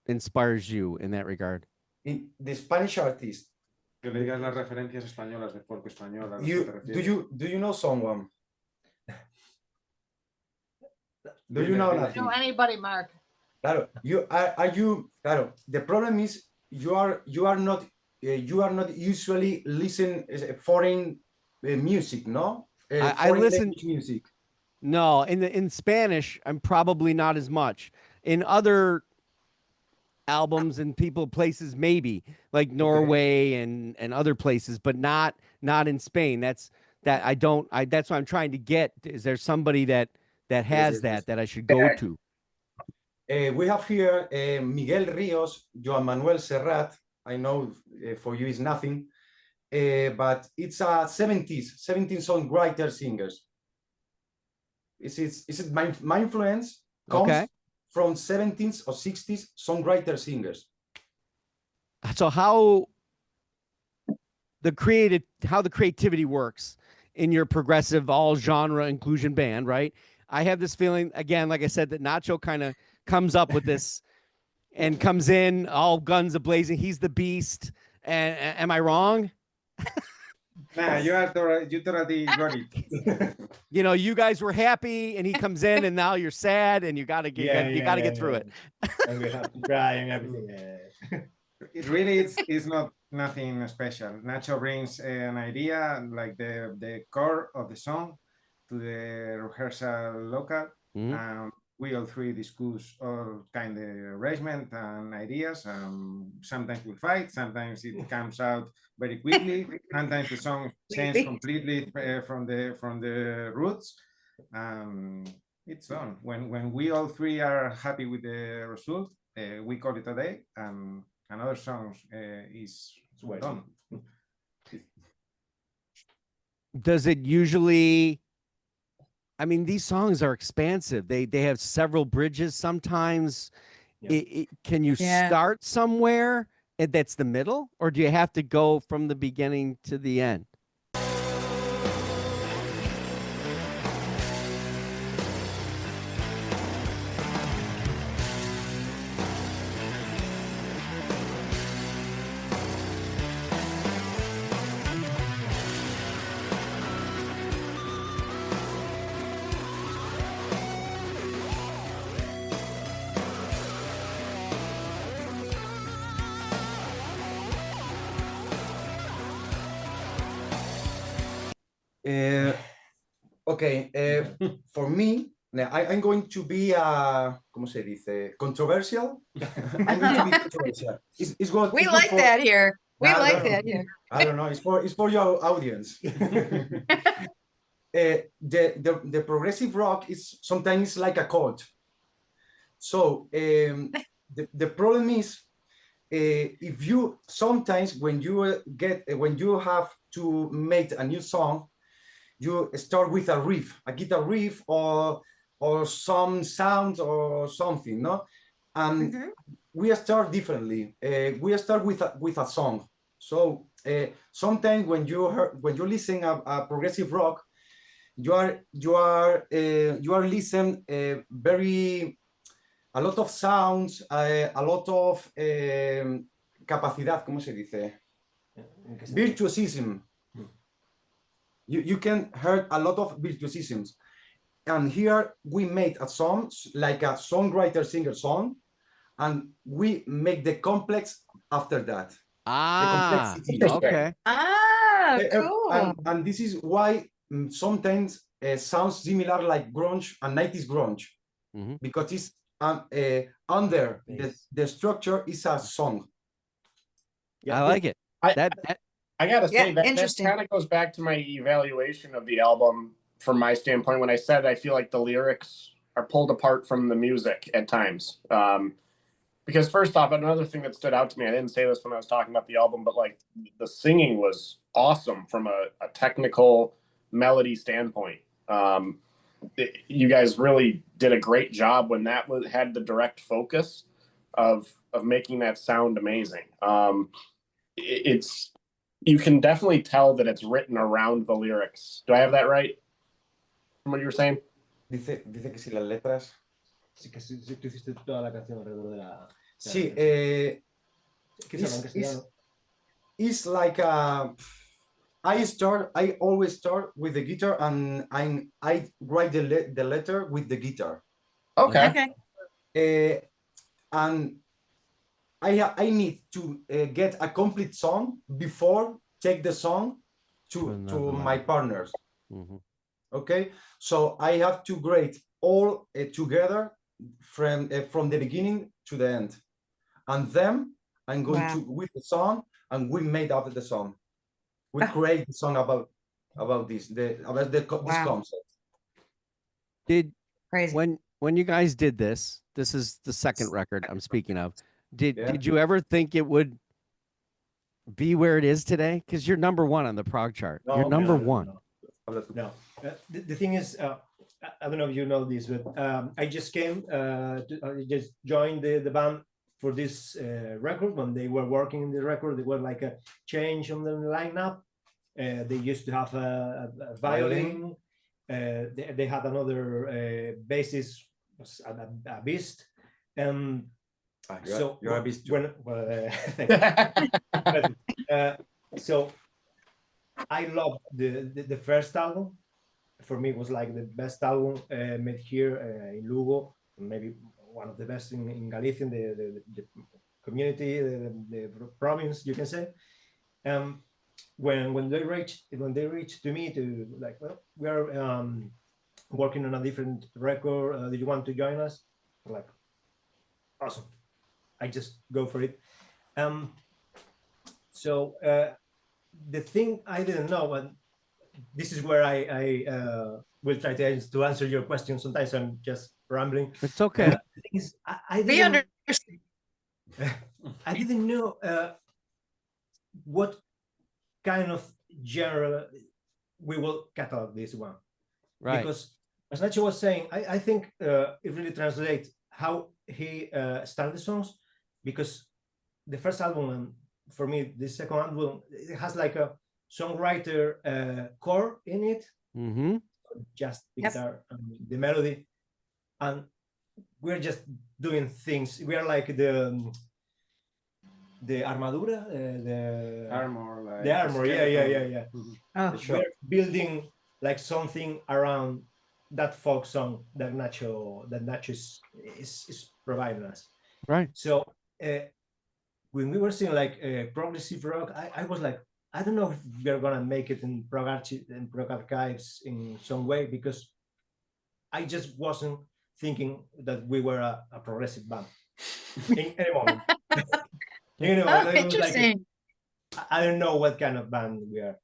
inspires you in that regard? In the Spanish artist, Que le digas las referencias españolas de folk español. a las que te refieres. do you know someone? Do you know nothing? Know anybody, Mark? Claro, claro. The problem is you are not usually listen foreign music, no? I Foreign listen- language music. No, in Spanish, I'm probably not as much. In other albums and places, maybe like Norway and other places, but not in Spain. That's what I'm trying to get. Is there somebody that has yes. that I should go to? We have here Miguel Rios, Joan Manuel Serrat. I know for you is nothing, but it's a 70s songwriter singers. Is it my influence comes from 70s or 60s songwriter singers. So how the creativity works in your progressive all genre inclusion band, right? I have this feeling again, like I said, that Nacho kind of comes up with this and comes in all guns a blazing. He's the beast. And am I wrong? Nah, you totally got it. You know, you guys were happy, and he comes in, and now you're sad, and you gotta get through it. And we have to cry and everything. Yeah. It really it's not nothing special. Nacho brings an idea like the core of the song to the rehearsal local. We all three discuss all kind of arrangement and ideas. Sometimes we fight, sometimes it comes out very quickly. Sometimes the song changes completely from the roots. It's done. When we all three are happy with the result, we call it a day, and another song is done. Does it usually? I mean, these songs are expansive. They have several bridges sometimes. Yeah. Can you start somewhere that's the middle, or do you have to go from the beginning to the end? Okay, for me, I'm going to be ¿cómo se dice? Controversial. I'm going to be controversial. It's good. We like that here. We like that here. I don't know. It's for your audience. The progressive rock is sometimes like a cult. So the problem is if you sometimes when you have to make a new song, you start with a riff, a guitar riff, or some sound or something, no? And we start differently. We start with a song. So sometimes when you listen a progressive rock, you are listening a lot of sounds, a lot of capacidad, ¿cómo se dice? Virtuosism. You can hear a lot of virtuosisms. And here we made a song, like a songwriter-singer song, and we make the complex after that. Ah, the complexity. Okay. Cool. And this is why sometimes sounds similar like grunge and 90s grunge, because it's under the structure is a song. I like it. I gotta say that interesting. kind of goes back to my evaluation of the album from my standpoint when I said I feel like the lyrics are pulled apart from the music at times. Because first off, another thing that stood out to me, I didn't say this when I was talking about the album, but like the singing was awesome from a technical melody standpoint. You guys really did a great job when that had the direct focus of making that sound amazing. You can definitely tell that it's written around the lyrics. Do I have that right? From what you were saying? Dice que si las letras. Sí, que si tú hiciste toda la canción alrededor de la. Sí, ¿Qué it's like I always start with the guitar, and I write the letter with the guitar. Okay. And I need to get a complete song before take the song to my partners. Okay, so I have to grade all together from the beginning to the end, and then I'm going to with the song, and we made up the song. We create the song about this concept. Crazy. When you guys did this is the second record I'm speaking of. Did you ever think it would be where it is today? Because you're number one on the prog chart. You're number one. No. The thing is, I don't know if you know this, but I just came just joined the band for this record. When they were working in the record, there was like a change on the lineup. They used to have a violin, they had another bassist, was a beast. So you're a beast too. when thank you. So I loved the first album. For me, it was like the best album made here in Lugo, maybe one of the best in Galicia, the community, the province, you can say. When they reached to me to like, well, we are working on a different record. Do you want to join us? I'm like, awesome. I just go for it. So the thing I didn't know, and this is where I will try to answer your question. Sometimes I'm just rambling. It's okay. The thing is, I didn't, I didn't know what kind of genre we will catalog this one. Right. Because as Nacho was saying, I think it really translates how he started the songs, because the first album, and for me, the second album, it has like a songwriter core in it, just the guitar and the melody, and we're just doing things. We are like the armadura, the armor, like the armor, yeah. Oh. We're building like something around that folk song that Nacho is providing us. Right. So when we were seeing like progressive rock, I was like, I don't know if we're gonna make it in prog archives in some way, because I just wasn't thinking that we were a progressive band in any moment. You know, Oh, interesting. Like, I don't know what kind of band we are.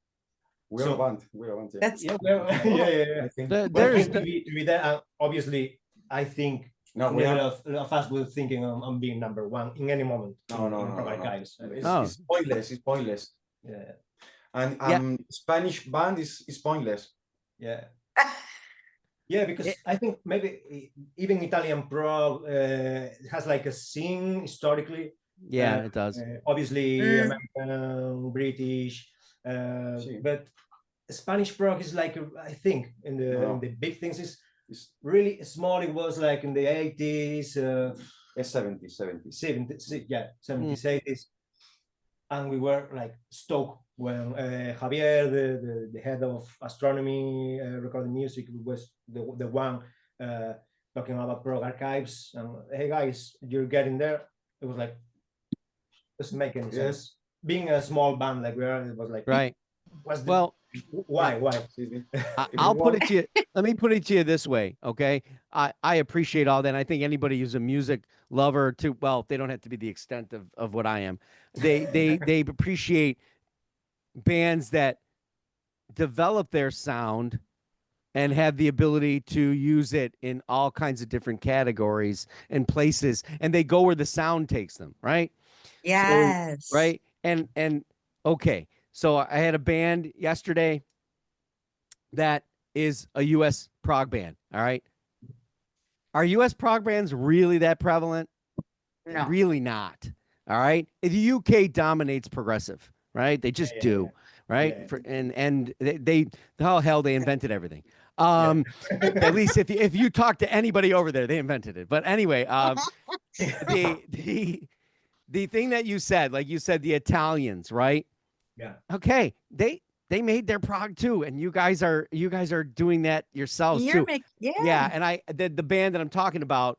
We're a band. We're a band. Yeah. That's Yeah. I think There's to be there, obviously, I think no, a we lot have. of us were thinking on being number one in any moment. No. Guys. It's pointless. It's pointless. Yeah. And Spanish band is pointless. Yeah. Yeah, because I think maybe even Italian prog has like a scene historically. Yeah, it does. Obviously, American, British, but Spanish prog is like, I think in the big things is really small. It was like in the 80s, 70s, 80s, and we were like stoked when Javier, the head of astronomy, recording music, was the one talking about prog archives, and hey guys, you're getting there. It was like, doesn't make any sense. Being a small band like we are, it was like, right. Why? I'll put it to you. Let me put it to you this way, okay? I appreciate all that. And I think anybody who's a music lover too, well, they don't have to be the extent of what I am. They appreciate bands that develop their sound and have the ability to use it in all kinds of different categories and places, and they go where the sound takes them, right? Yes. So, right. And okay. So I had a band yesterday that is a US prog band. All right. Are US prog bands really that prevalent? No. Really not. All right. The UK dominates progressive, right? They just do, right? And they oh hell, they invented everything. At least if you talk to anybody over there, they invented it. But anyway, the thing that you said, like you said, the Italians, right? Yeah. Okay. They made their prog too, and you guys are doing that yourselves too. Yeah. And the band that I'm talking about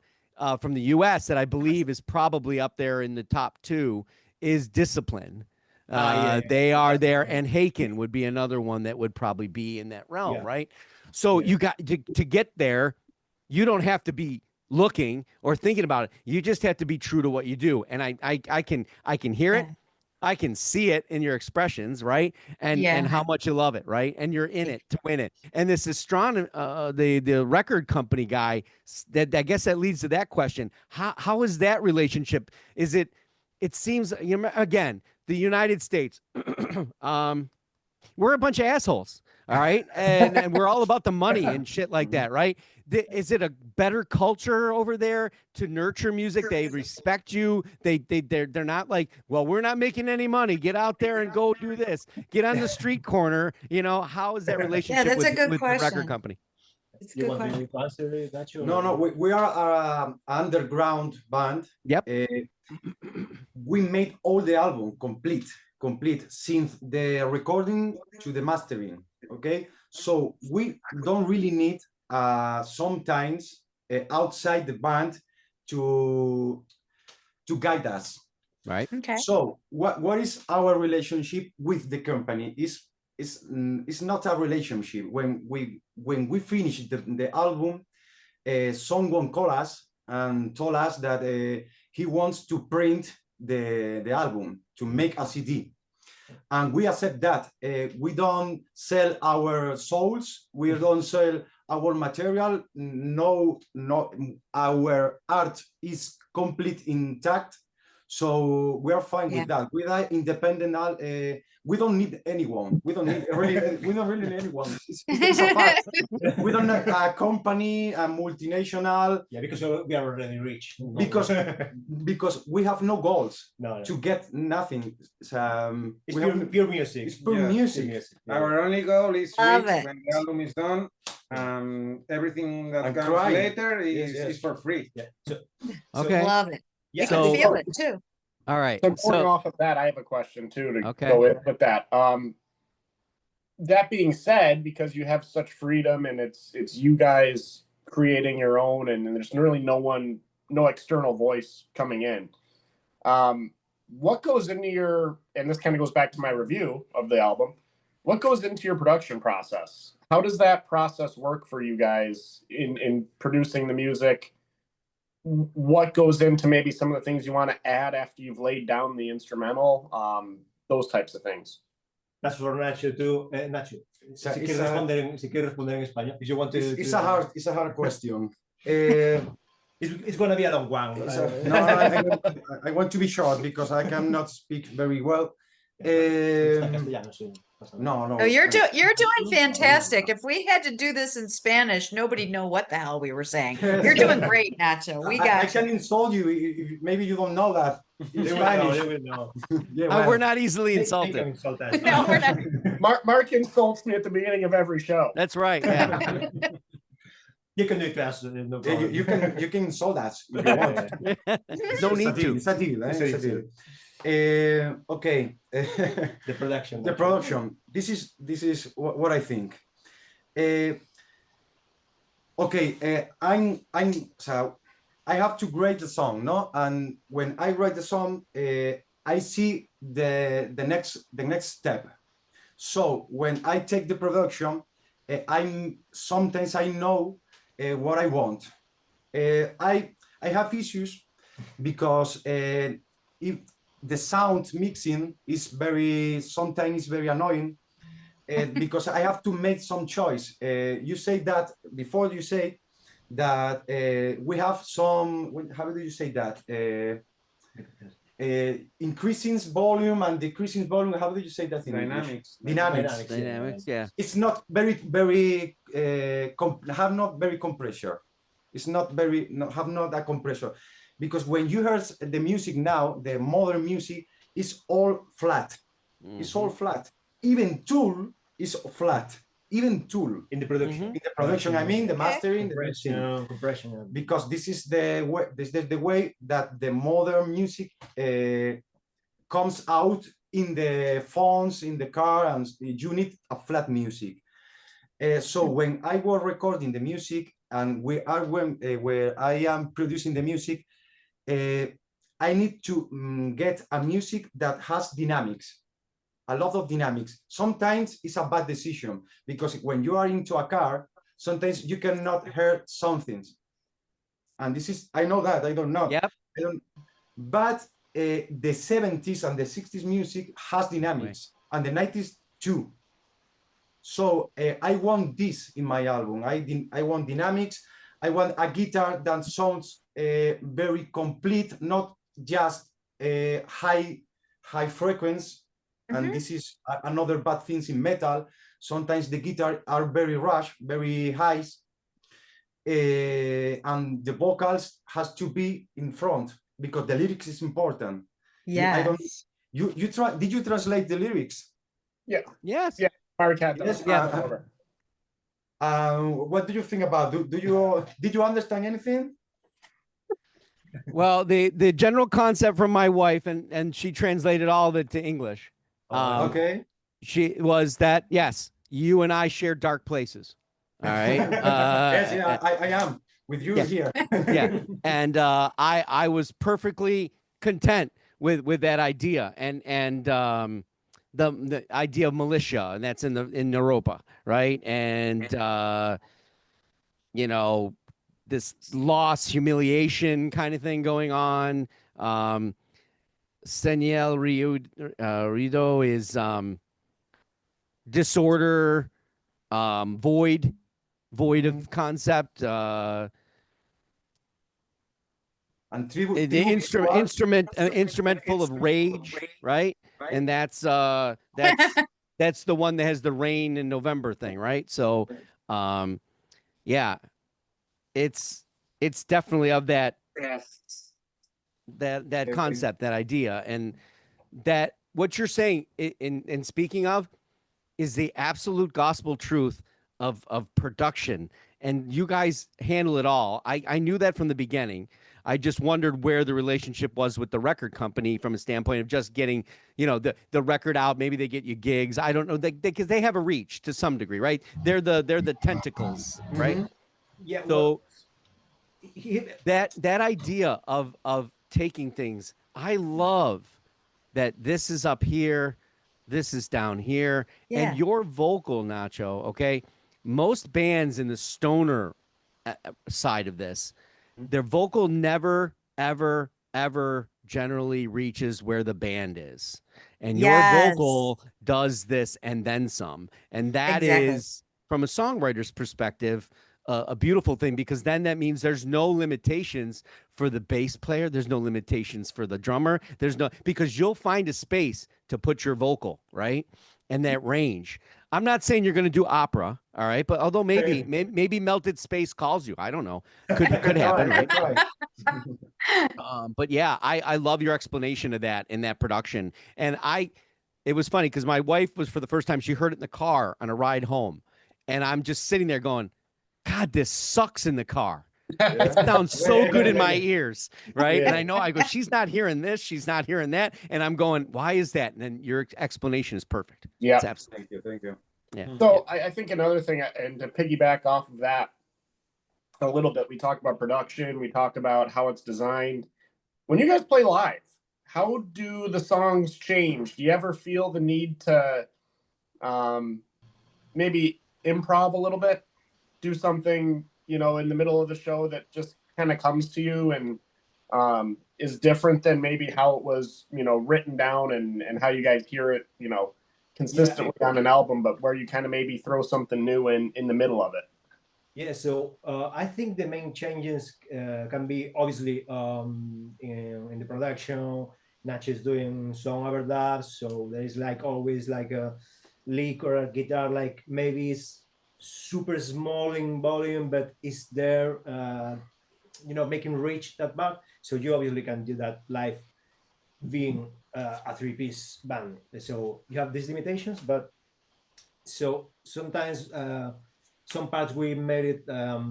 from the U.S. that I believe is probably up there in the top 2 is Discipline. They are there, and Haken would be another one that would probably be in that realm, right? So you got to get there. You don't have to be looking or thinking about it. You just have to be true to what you do. And I can hear it. I can see it in your expressions, right? And how much you love it, right? And you're in it to win it. And this astronomy, the record company guy, that I guess that leads to that question. How is that relationship? Is it? It seems, again, the United States, we're a bunch of assholes, all right, and we're all about the money and shit like that, right? Is it a better culture over there to nurture music? They respect you. They're not like, well, we're not making any money. Get out there and go do this. Get on the street corner. How is that relationship that's with a good the question. record company? It's a You good want question. to answer it, Nacho? No, we are an underground band. Yep. We made all the album complete since the recording to the mastering. Okay, so we don't really need sometimes outside the band to guide us. Right. Okay. So what is our relationship with the company? Is not a relationship. When we finish the album, someone called us and told us that he wants to print the album to make a CD, and we accept that. We don't sell our souls. We don't sell our material. No, our art is complete intact. So we are fine with that. We are independent. We don't need anyone. We don't really need anyone. It's a fact. We don't need a company, a multinational. Yeah, because we are already rich. Because we have no goals No. to get nothing. It's pure music. It's pure Yeah. music. Our only goal is Love reach it. when the album is done. Everything that And comes crying. later Yes, yes. is for free. Yeah. Okay. Love it. Yeah, You So- can feel it too. All right. So going So off of that, I have a question too to Okay. go with that. That being said, because you have such freedom and it's you guys creating your own, and there's really no external voice coming in. What goes into your, and this kind of goes back to my review of the album, what goes into your production process? How does that process work for you guys in producing the music? What goes into maybe some of the things you want to add after you've laid down the instrumental, those types of things? That's for Nacho too. Nacho, si quieres responder en español. If you want to, It's a hard question. It's going to be a long one. I want to be short because I cannot speak very well. No. No, you're doing fantastic. If we had to do this in Spanish, nobody'd know what the hell we were saying. You're doing great, Nacho. We I got can you. insult you if maybe you don't know that in They Spanish. will know. Yeah, well, we're not easily They insulted. can insult us. No, we're not. Mark insults me at the beginning of every show. That's right. Yeah. You can do it fast. No yeah, problem. you can insult us if you want. No need to. It's a deal. It's It's a a deal. deal. Okay. The production. The production. This is what I think. Okay. So I have to write the song, no? And when I write the song, I see the next step. So when I take the production, sometimes I know what I want. I have issues because if the sound mixing is sometimes very annoying because I have to make some choice. You say that before. You say that we have some. How do you say that? Increasing volume and decreasing volume. How do you say that in Dynamics. English? Dynamics. Yeah. It's not very have not very compressor. It's not very have not a compressor, because when you hear the music now, the modern music is all flat. It's all flat. Even Tool is flat. Even Tool In the production. in the production. I mean the mastering, the mixing. Compression. Because this is the way. This is the way that the modern music comes out in the phones, in the car, and you need a flat music. So when I was recording the music and where I am producing the music, I need to get a music that has dynamics, a lot of dynamics. Sometimes it's a bad decision because when you are into a car, sometimes you cannot hear some things. And this is, I know that, I don't know. Yep. But the 70s and the 60s music has dynamics, and the 90s too. So I want this in my album. I want dynamics. I want a guitar that sounds very complete, not just high frequency. And this is another bad thing in metal. Sometimes the guitar are very rush, very high, and the vocals has to be in front because the lyrics is important. Yes. Did you translate the lyrics? Yeah. Yes. Yeah. Mark had Yes, over. What do you think about? Did you understand anything? Well, the general concept from my wife, and she translated all of it to English. Okay. She was that, yes, you and I share dark places. All right. Yes, yeah, I am with you yeah. here. Yeah. And I was perfectly content with that idea, and the idea of militia, and that's in Europa, right? And you know, this loss, humiliation kind of thing going on. Seniel Rido is disorder, void of concept. And The instrument full of rage, right? And that's that's the one that has the rain in November thing, right? So, yeah, it's definitely of that concept, that idea, and that what you're saying in speaking of is the absolute gospel truth of production. And you guys handle it all. I knew that from the beginning. I just wondered where the relationship was with the record company from a standpoint of just getting, the record out. Maybe they get you gigs. I don't know, because they have a reach to some degree, right? They're the tentacles, right? Yeah. So He, that idea of taking things, I love that this is up here, this is down here, Yeah. and your vocal, Nacho. Okay, most bands in the stoner side of this, their vocal never, ever, ever generally reaches where the band is, and your Yes. vocal does this and then some, and that Exactly. is, from a songwriter's perspective, a beautiful thing, because then that means there's no limitations for the bass player. There's no limitations for the drummer. Because you'll find a space to put your vocal, right? And that range. I'm not saying you're going to do opera, all right? But although maybe Melted Space calls you. I don't know. Could happen, right? But yeah, I love your explanation of that in that production. And it was funny because my wife was, for the first time, she heard it in the car on a ride home. And I'm just sitting there going, God, this sucks in the car. It sounds so good in my ears, right? Yeah. And I know, I go, she's not hearing this, she's not hearing that, and I'm going, why is that? And then your explanation is perfect. Yeah, it's absolutely. Thank you. Yeah. So I think another thing, and to piggyback off of that a little bit, we talked about production, we talked about how it's designed. When you guys play live, how do the songs change? Do you ever feel the need to maybe improv a little bit? Do something, in the middle of the show that just kind of comes to you and is different than maybe how it was, written down and how you guys hear it, consistently on an album, but where you kind of maybe throw something new in the middle of it. Yeah, so I think the main changes can be obviously in the production. Nach is doing song overdubs, so there is always a lick or a guitar, maybe it's super small in volume, but it's there, making reach that part. So you obviously can do that live, being a three-piece band. So you have these limitations, but so sometimes some parts we made it a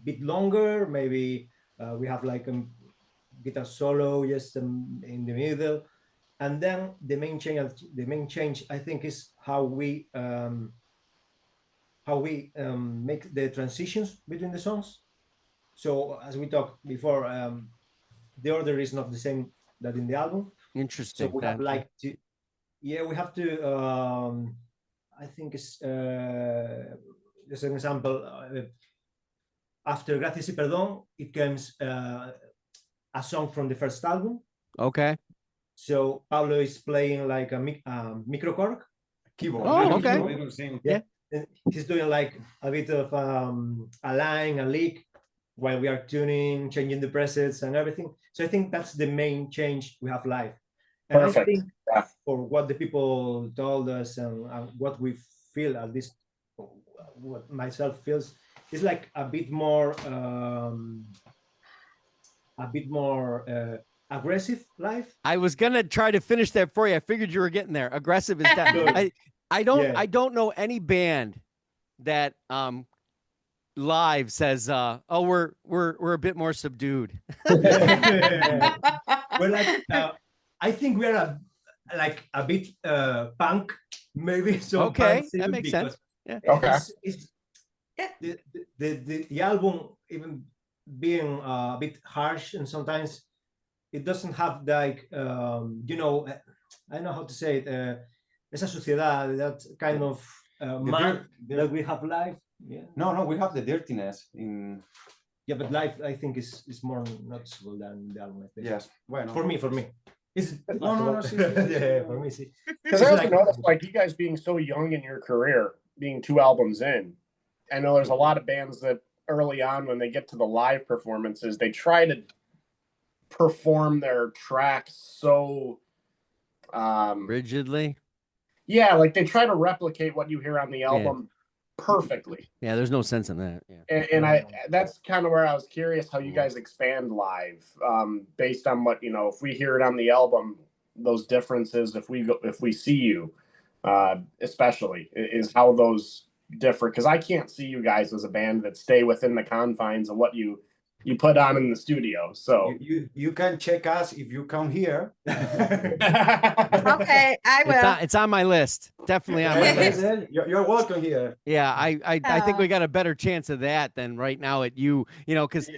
bit longer. Maybe we have a guitar solo just in the middle, and then the main change I think is how we make the transitions between the songs. So as we talked before, the order is not the same that in the album. Interesting. So we have we have to. I think it's just an example. After Gracias y Perdón, it comes a song from the first album. Okay. So Pablo is playing like a microcorg keyboard. Oh, okay. Yeah. And he's doing a bit of a line, a lick, while we are tuning, changing the presets and everything. So I think that's the main change we have live. And Perfect. I think for what the people told us and what we feel, at least what myself feels, is a bit more aggressive live. I was gonna try to finish that for you. I figured you were getting there. Aggressive is that. I don't know any band that live says, "Oh, we're a bit more subdued." Well, I think we are a bit punk, maybe. So Okay, punk that makes sense. Yeah. Okay. The album, even being a bit harsh, and sometimes it doesn't have like you know, I don't know how to say it. Esa suciedad, that kind of mud that we have live. Yeah. No, we have the dirtiness in. Yeah, but live I think is more noticeable than the album. I think. Yes. Bueno. For me. It's No. yeah, for me, see. Because I also noticed, like, you guys being so young in your career, being 2 albums in, I know there's a lot of bands that early on, when they get to the live performances, they try to perform their tracks so Rigidly. Yeah, like they try to replicate what you hear on the album perfectly. Yeah, there's no sense in that. Yeah. And that's kind of where I was curious how you guys expand live, based on what, you know, if we hear it on the album, those differences, if we see you, especially, is how those differ. Because I can't see you guys as a band that stay within the confines of what you put on in the studio. So you can check us if you come here. Okay, I will. It's on my list. Definitely on my list. You're welcome here. Yeah, I think we got a better chance of that than right now at you know, because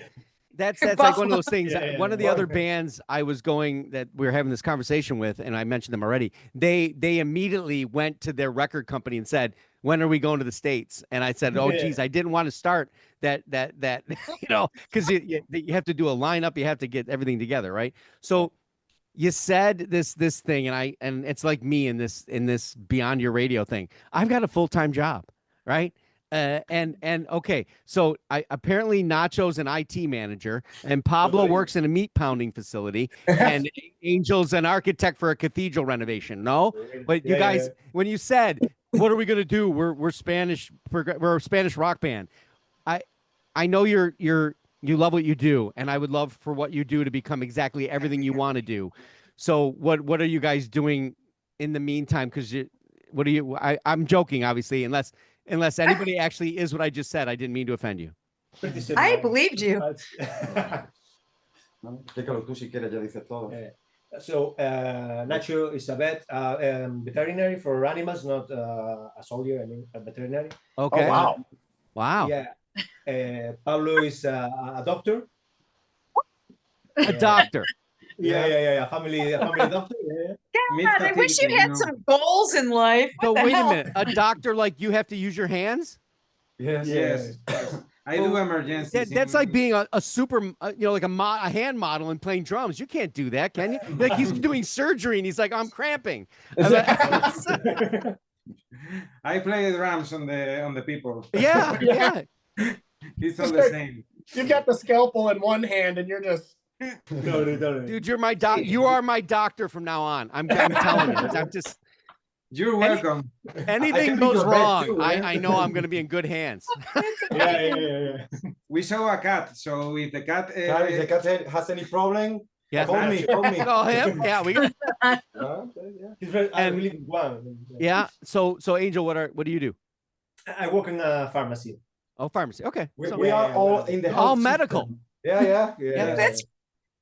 that's like one of those things. One of the other bands I was going that we were having this conversation with, and I mentioned them already. They immediately went to their record company and said, "When are we going to the States?" And I said, "Oh, geez, I didn't want to start that you know, because you have to do a lineup, you have to get everything together, right?" So you said this thing, and it's like me in this Beyond Your Radio thing. I've got a full-time job, right? And okay, so apparently Nacho's an IT manager, and Pablo works in a meat pounding facility, and Angel's an architect for a cathedral renovation. No, but you guys, when you said, "What are we gonna do? We're Spanish. We're a Spanish rock band." I know you love what you do, and I would love for what you do to become exactly everything you want to do. So what are you guys doing in the meantime? Because I'm joking, obviously, unless anybody actually is what I just said. I didn't mean to offend you. I believed you. So Nacho is a veterinary for animals, not a soldier. I mean, a veterinary. Okay. Oh, wow. Yeah. Pablo is a doctor. A doctor. Yeah. Family doctor. Yeah. God, I wish you had some goals in life. So wait a minute. A doctor, like, you have to use your hands? Yes. I do emergencies. That's like being a super, you know, like a hand model and playing drums. You can't do that, can you? Like, he's doing surgery and he's like, "I'm cramping." I play the drums on the people. Yeah. It's all the same. You've got the scalpel in one hand, and you're just. Totally. Dude, you're my doc. You are my doctor from now on. I'm telling you. I'm just. You're welcome. Anything goes wrong, too, I know I'm going to be in good hands. Yeah. We saw a cat, so if the cat if the cat has any problem, call me. Call him. Yeah, we. He's really good one. Yeah. So Angel, what do you do? I work in a pharmacy. Oh, pharmacy. Okay. We are all in the all medical. Yeah. That's,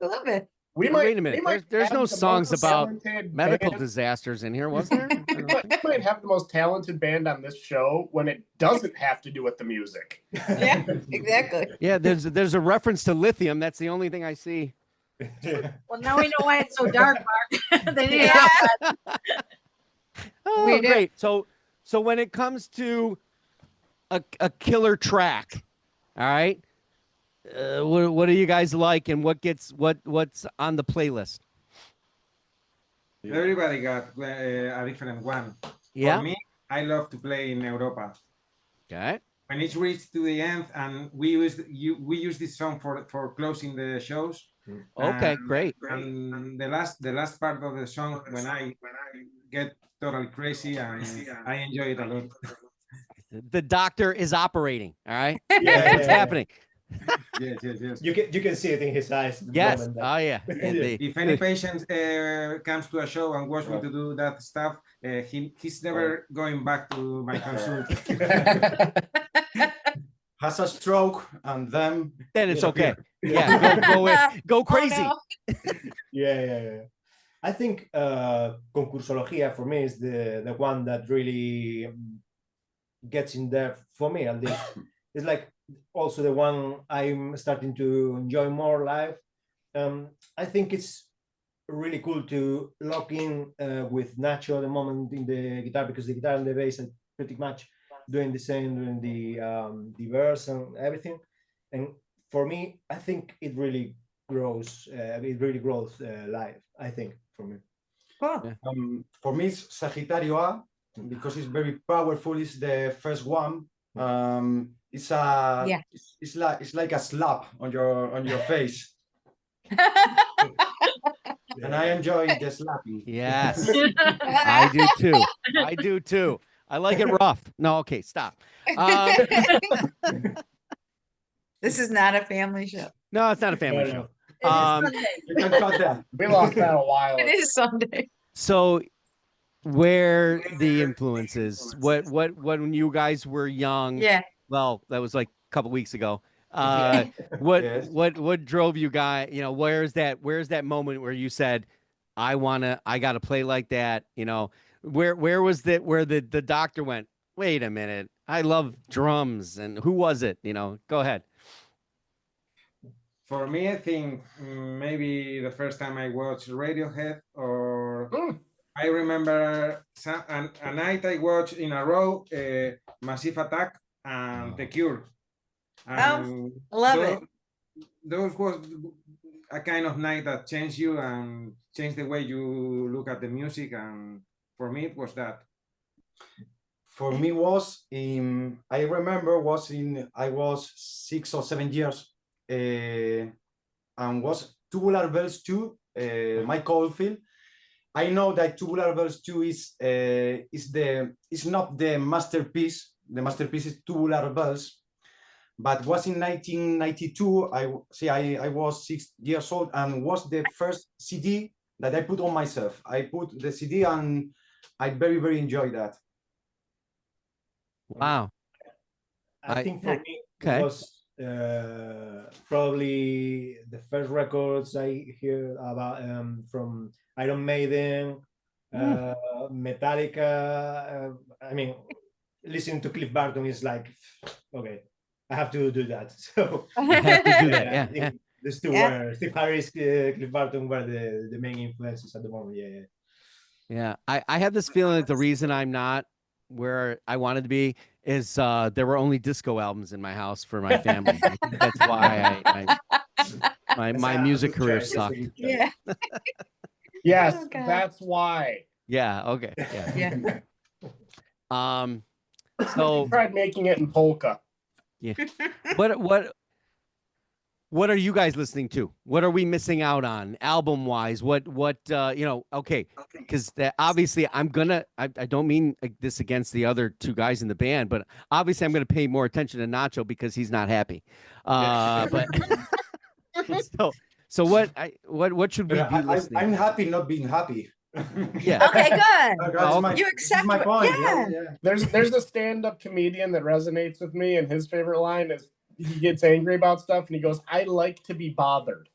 I love it. Wait a minute. There's no songs about medical disasters in here, was there? We might have the most talented band on this show when it doesn't have to do with the music. Yeah, exactly. Yeah, there's a reference to lithium. That's the only thing I see. Well, now we know why it's so dark, Mark. They didn't Yeah. Oh, great. So when it comes to a killer track, all right, what do you guys like, and what's on the playlist? Everybody got a different one. Yeah. For me, I love to play in Europa. Okay. When it's reached to the end, and we use this song for closing the shows. Okay, great. And the last part of the song, when I get totally crazy, and I enjoy it a lot. The doctor is operating. All right. Yeah, What's happening? Yes. You can see it in his eyes. At the Yes. moment that- Oh yeah. If any patient comes to a show and wants me to do that stuff, he's never going back to my consult. Has a stroke and then it's okay. Yeah. Go crazy. Oh, no. Yeah. I think Concursología for me is the one that really gets in there for me at least. It's like also the one I'm starting to enjoy more live. I think it's really cool to lock in with Nacho at the moment in the guitar, because the guitar and the bass are pretty much doing the same, doing the verse and everything. And for me, I think it really grows. It really grows live, I think, for me. Cool. for me it's Sagittario A because it's very powerful. It's the first one. It's a Yeah. it's like a slap on your face, and I enjoy the slapping. Yes. I do too. I like it rough. No, okay, stop. This is not a family show. No, it's not a family No, show. It is Um, Sunday. You can cut that. We lost that a while It ago. is Sunday. So where the influences, what when you guys were young, Yeah. well, that was like a couple weeks ago. Yes. What drove you guys, where's that moment where you said, I gotta play like that, where was that, where the doctor went, wait a minute, I love drums, and who was it? Go ahead. For me, I think maybe the first time I watched Radiohead, or I remember a night I watched in a row Massive Attack and The Cure. And I love it. Those was a kind of night that changed you and changed the way you look at the music. And for me, it was that. For me was in I remember I was 6 or 7 years, and was Tubular Bells 2, Mike Oldfield. I know that Tubular Bells 2 is not the masterpiece. The masterpiece is Tubular Bells, but was in 1992. I was 6 years old, and was the first CD that I put on myself. I put the CD and I very, very enjoyed that. Wow. I think for me Okay. it was probably the first records I hear about from Iron Maiden, Metallica. I mean, listening to Cliff Barton is like, okay, I have to do that. So I have to do that. I Yeah. think these two Yeah. were Steve Harris, Cliff Barton were the main influences at the moment. Yeah. I have this feeling that the reason I'm not where I wanted to be is there were only disco albums in my house for my family. I think that's why my music career sucked. Yeah. Yes, Oh, God. that's why. Yeah. Okay. Yeah. Yeah. So Tried making it in polka. what are you guys listening to? What are we missing out on album wise? Okay, because obviously I don't mean this against the other two guys in the band, but obviously I'm gonna pay more attention to Nacho because he's not happy. But so what should we be listening? I'm happy not being happy. Yeah. Okay, good. You This accept is my what- point. yeah. There's a stand-up comedian that resonates with me, and his favorite line is he gets angry about stuff and he goes, I like to be bothered.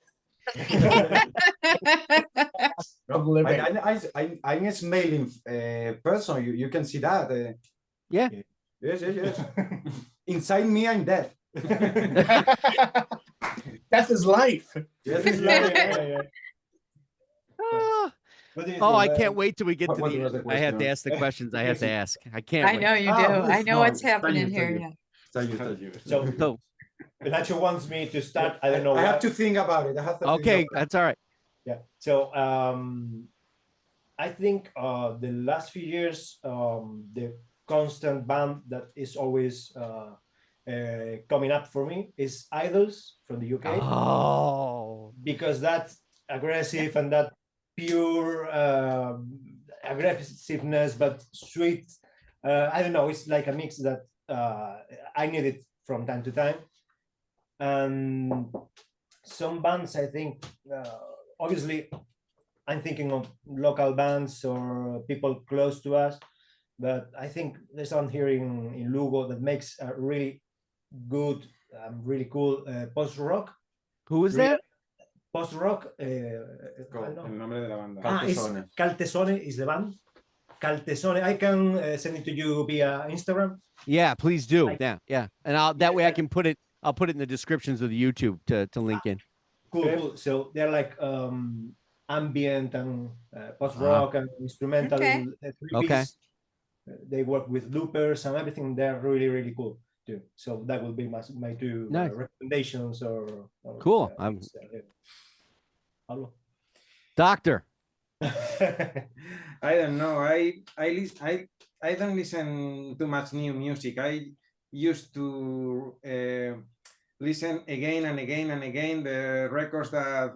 Of living. I'm a smiling person. You can see that. Yeah. Yes. Inside me, I'm dead. That's his life. Yes. I can't wait till we get to What the was the I have to question? ask the questions I have to ask. I can't I wait. know you do. I know what's happening here. Yeah. Tell you. So So Nacho wants me to start. I don't know. I have what- to think about it. I have to think okay, about it. that's all right. Yeah. So I think the last few years, the constant band that is always coming up for me is Idols from the UK, Oh. because that's aggressive and that pure aggressiveness, but sweet. I don't know. It's like a mix that I need it from time to time. And some bands, I think, obviously, I'm thinking of local bands or people close to us, but I think there's one here in Lugo that makes a really good, really cool post rock. Who is that? Post rock. El nombre de la banda. Caltesone is the band. Caltesone. I can send it to you via Instagram. Yeah, please do. Yeah. And that way I can put it. I'll put it in the descriptions of the YouTube to link in. Cool. So they're like ambient and post rock and instrumental. Okay. Three-piece. They work with loopers and everything. They're really, really cool too. So that will be my two recommendations. Or cool. Doctor. I don't know. I don't listen too much new music. I used to listen again and again and again the records that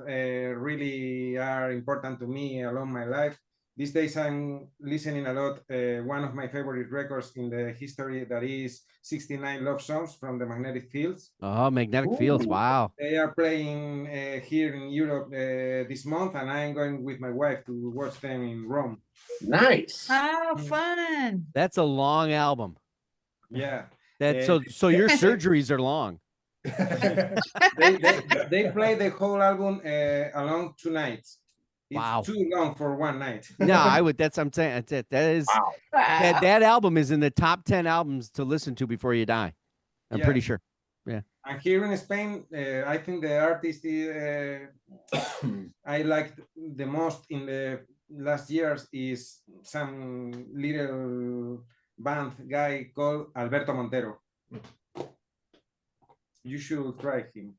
really are important to me along my life. These days I'm listening a lot. One of my favorite records in the history, that is 69 Love Songs from the Magnetic Fields. Oh, Magnetic Fields. Wow. They are playing here in Europe this month, and I'm going with my wife to watch them in Rome. Nice. How fun. That's a long album. Yeah. That's so your surgeries are long. they play the whole album along 2 nights. It's too long for one night. No, I'm saying that is that album is in the top 10 albums to listen to before you die. I'm pretty sure. Yeah. And here in Spain, I think the artist I liked the most in the last years is some little band guy called Alberto Montero. You should try him.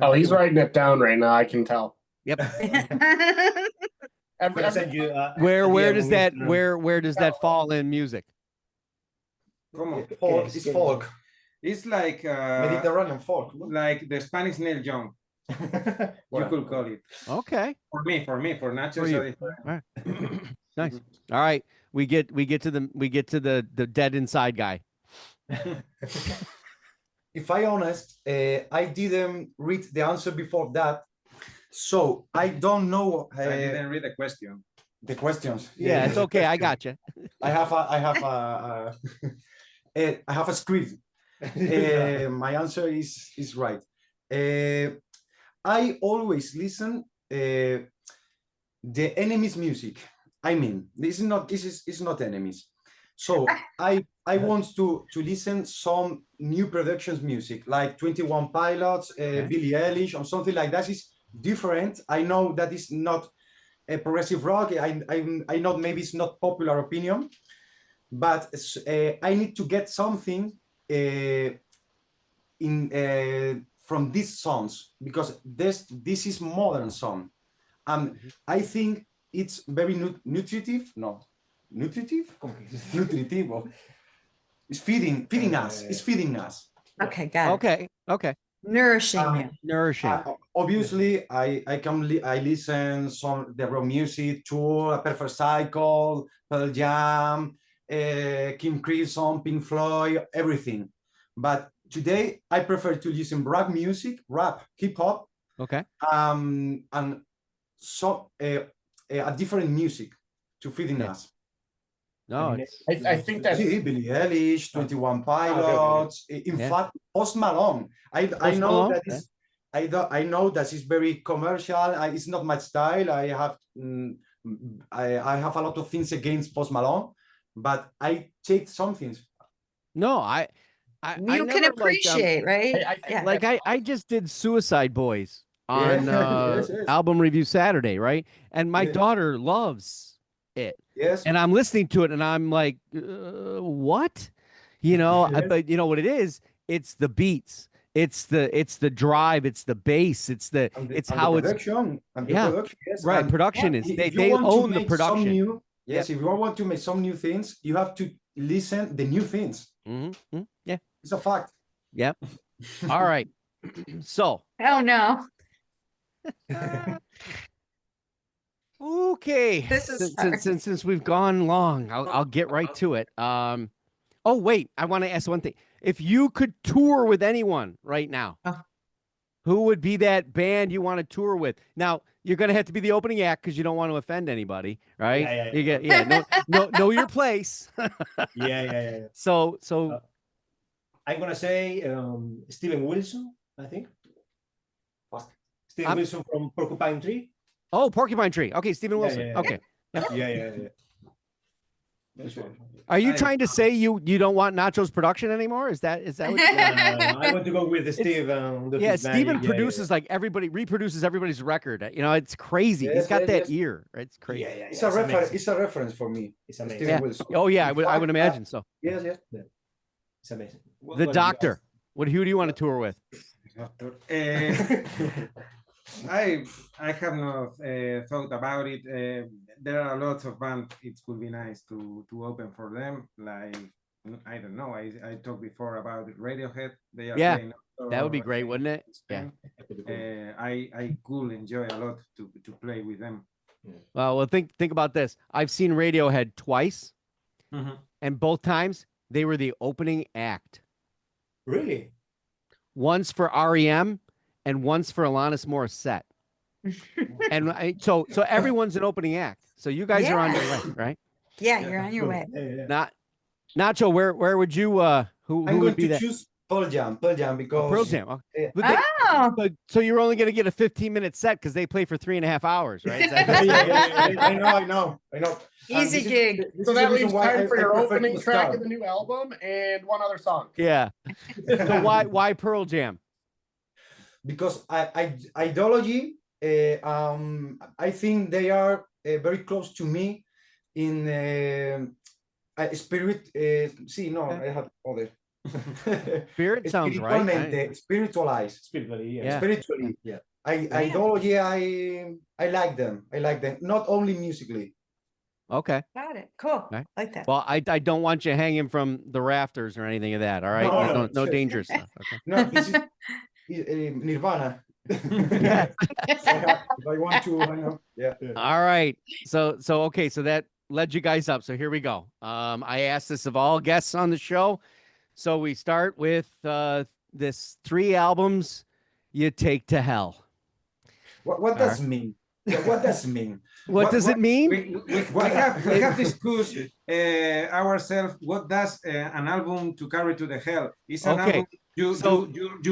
Oh, he's writing it down right now. I can tell. Yep. Where does that fall in music? It's folk. It's like Mediterranean folk, like the Spanish Neil Young. You could call it. Okay. For Nacho. Right. Nice. All right. We get to the dead inside guy. If I honest, I didn't read the answer before that. So I don't know. I didn't read the question. The questions. Yeah, it's okay. I got you. I have a script. My answer is right. I always listen the enemies music. I mean, this is not enemies. So I want to listen some new productions music like 21 Pilots, Billie Eilish, or something like that. Is different. I know that is not a progressive rock. I know maybe it's not popular opinion, but I need to get something from these songs, because this is modern song, and I think it's very nutritive. It's feeding us. It's feeding us. Okay, got it. Okay. Nourishing Nourishing. Obviously, I listen some the rock music, Tool, A Perfect Cycle, Pearl Jam, Kim Crimson, Pink Floyd, everything. But today I prefer to listen rap music, hip hop. Okay. And so a different music to feeding us. No, I think that's Billie Eilish, 21 Pilots. In fact, Post Malone. I know that is. I know that is very commercial. It's not my style. I have a lot of things against Post Malone, but I take some things. No, you can appreciate, right? I just did Suicide Boys on Album Review Saturday, right? And my daughter loves it. Yes. And I'm listening to it and I'm like, what? But you know what it is? It's the beats. It's the drive. It's the bass. It's how it's production. Production, yes. Right. And production is they own the production. If you want to make some new things, you have to listen the new things. Mm-hmm. Yeah. It's a fact. Yep. All right. So. Oh no. Okay. This is since we've gone long, I'll get right to it. Oh wait, I want to ask one thing. if you could tour with anyone right now, who would be that band you want to tour with? Now, you're going to have to be the opening act because you don't want to offend anybody, right? Yeah. You get, know your place. Yeah. So I'm gonna say Steven Wilson, I think. Steven Wilson from Porcupine Tree. Oh, Porcupine Tree. Okay, Steven Wilson. Yeah. Okay. Yeah. Are you trying to say you don't want Nacho's production anymore? Is that what I want to go with Steve. Yeah, Steven produces like everybody, reproduces everybody's record. You know, it's crazy. He's got that ear. It's crazy. It's a reference. It's a reference for me. It's amazing. Steven Wilson. Oh yeah, I would imagine so. Yes. It's amazing. The Doctor. Who do you want to tour with? I have not thought about it. There are lots of bands. It could be nice to open for them. Like I don't know. I talked before about Radiohead. They are playing that would be great, wouldn't it? Yeah. I could enjoy a lot to play with them. Well, think about this. I've seen Radiohead twice, and both times they were the opening act. Really? Once for REM and once for Alanis Morissette. And so everyone's an opening act. So you guys are on your way, right? Yeah, you're on your way. Not Nacho, where would you who would be that? Choose Pearl Jam because Pearl Jam. So you're only going to get a 15-minute set because they play for 3.5 hours, right? I know. Easy gig. So that leaves time for your opening track of the new album and one other song. Yeah. So why Pearl Jam? Because ideology, I think they are very close to me in spirit. I have other. Spirit sounds right. Spiritually. Ideology, I like them. Not only musically. Okay. Got it. Cool. Right. Like that. Well, I don't want you hanging from the rafters or anything of that. All right. No dangerous stuff. Okay. No, this is Nirvana. Yeah. If I want to, I know. Yeah. All right. So okay. So that led you guys up. So here we go. I asked this of all guests on the show. So we start with this 3 albums you take to hell. What does it mean? What does it mean? What does it mean? We have discussed ourselves. What does an album to carry to the hell? Is an album you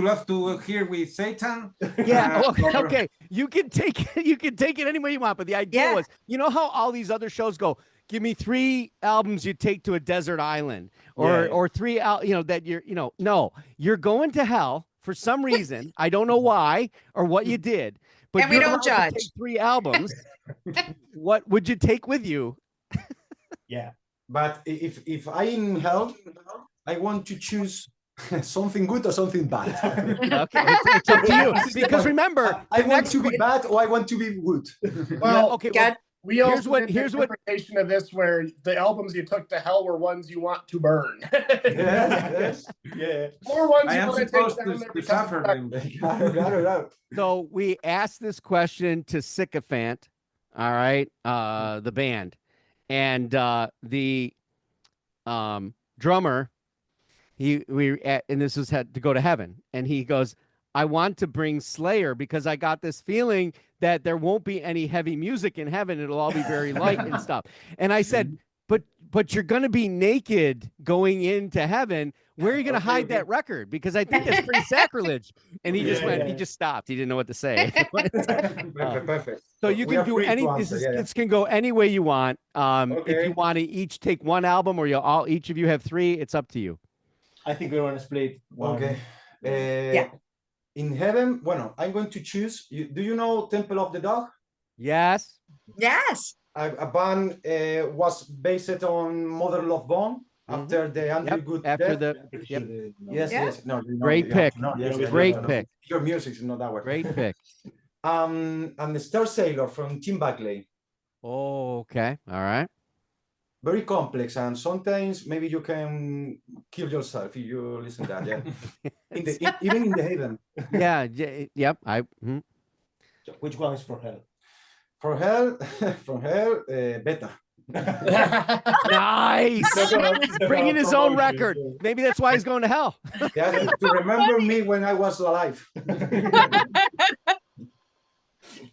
love to hear with Satan? Yeah. Okay. You can take it any way you want. But the idea was, you know how all these other shows go. Give me 3 albums you take to a desert island, or 3 that no, you're going to hell for some reason. I don't know why or what you did, but and we don't judge. Take 3 albums. What would you take with you? Yeah, but if I'm in hell, I want to choose something good or something bad. Okay, it's up to you. Because remember, I want to be bad or I want to be good. Well, okay. Well, we also here's what interpretation of this where the albums you took to hell were ones you want to burn. Or ones you want to take down there suffer. So we asked this question to Sycophant, all right, the band, and the drummer. And this was had to go to heaven, and he goes, I want to bring Slayer because I got this feeling that there won't be any heavy music in heaven. It'll all be very light and stuff. And I said, but you're going to be naked going into heaven. Where are you going to hide that record? Because I think it's pretty sacrilege. And he he just stopped. He didn't know what to say. Perfect. So you can do any, this can go any way you want. If you want to each take 1 album or each of you have 3, it's up to you. I think we want to split one. Okay. In heaven, I'm going to choose. Do you know Temple of the Dog? Yes. Yes. A band was based on Mother Love Bone after the Andrew Good death. Yes. No, great pick. Great pick. Your music is not that way. Great pick. And the Star Sailor from Tim Buckley. Oh, okay. All right. Very complex, and sometimes maybe you can kill yourself if you listen to that. Yeah, even in the heaven. Yeah. Yep. Which one is for hell? For hell, Beta. Nice. Bringing his own record. Maybe that's why he's going to hell. Yeah, to remember me when I was alive.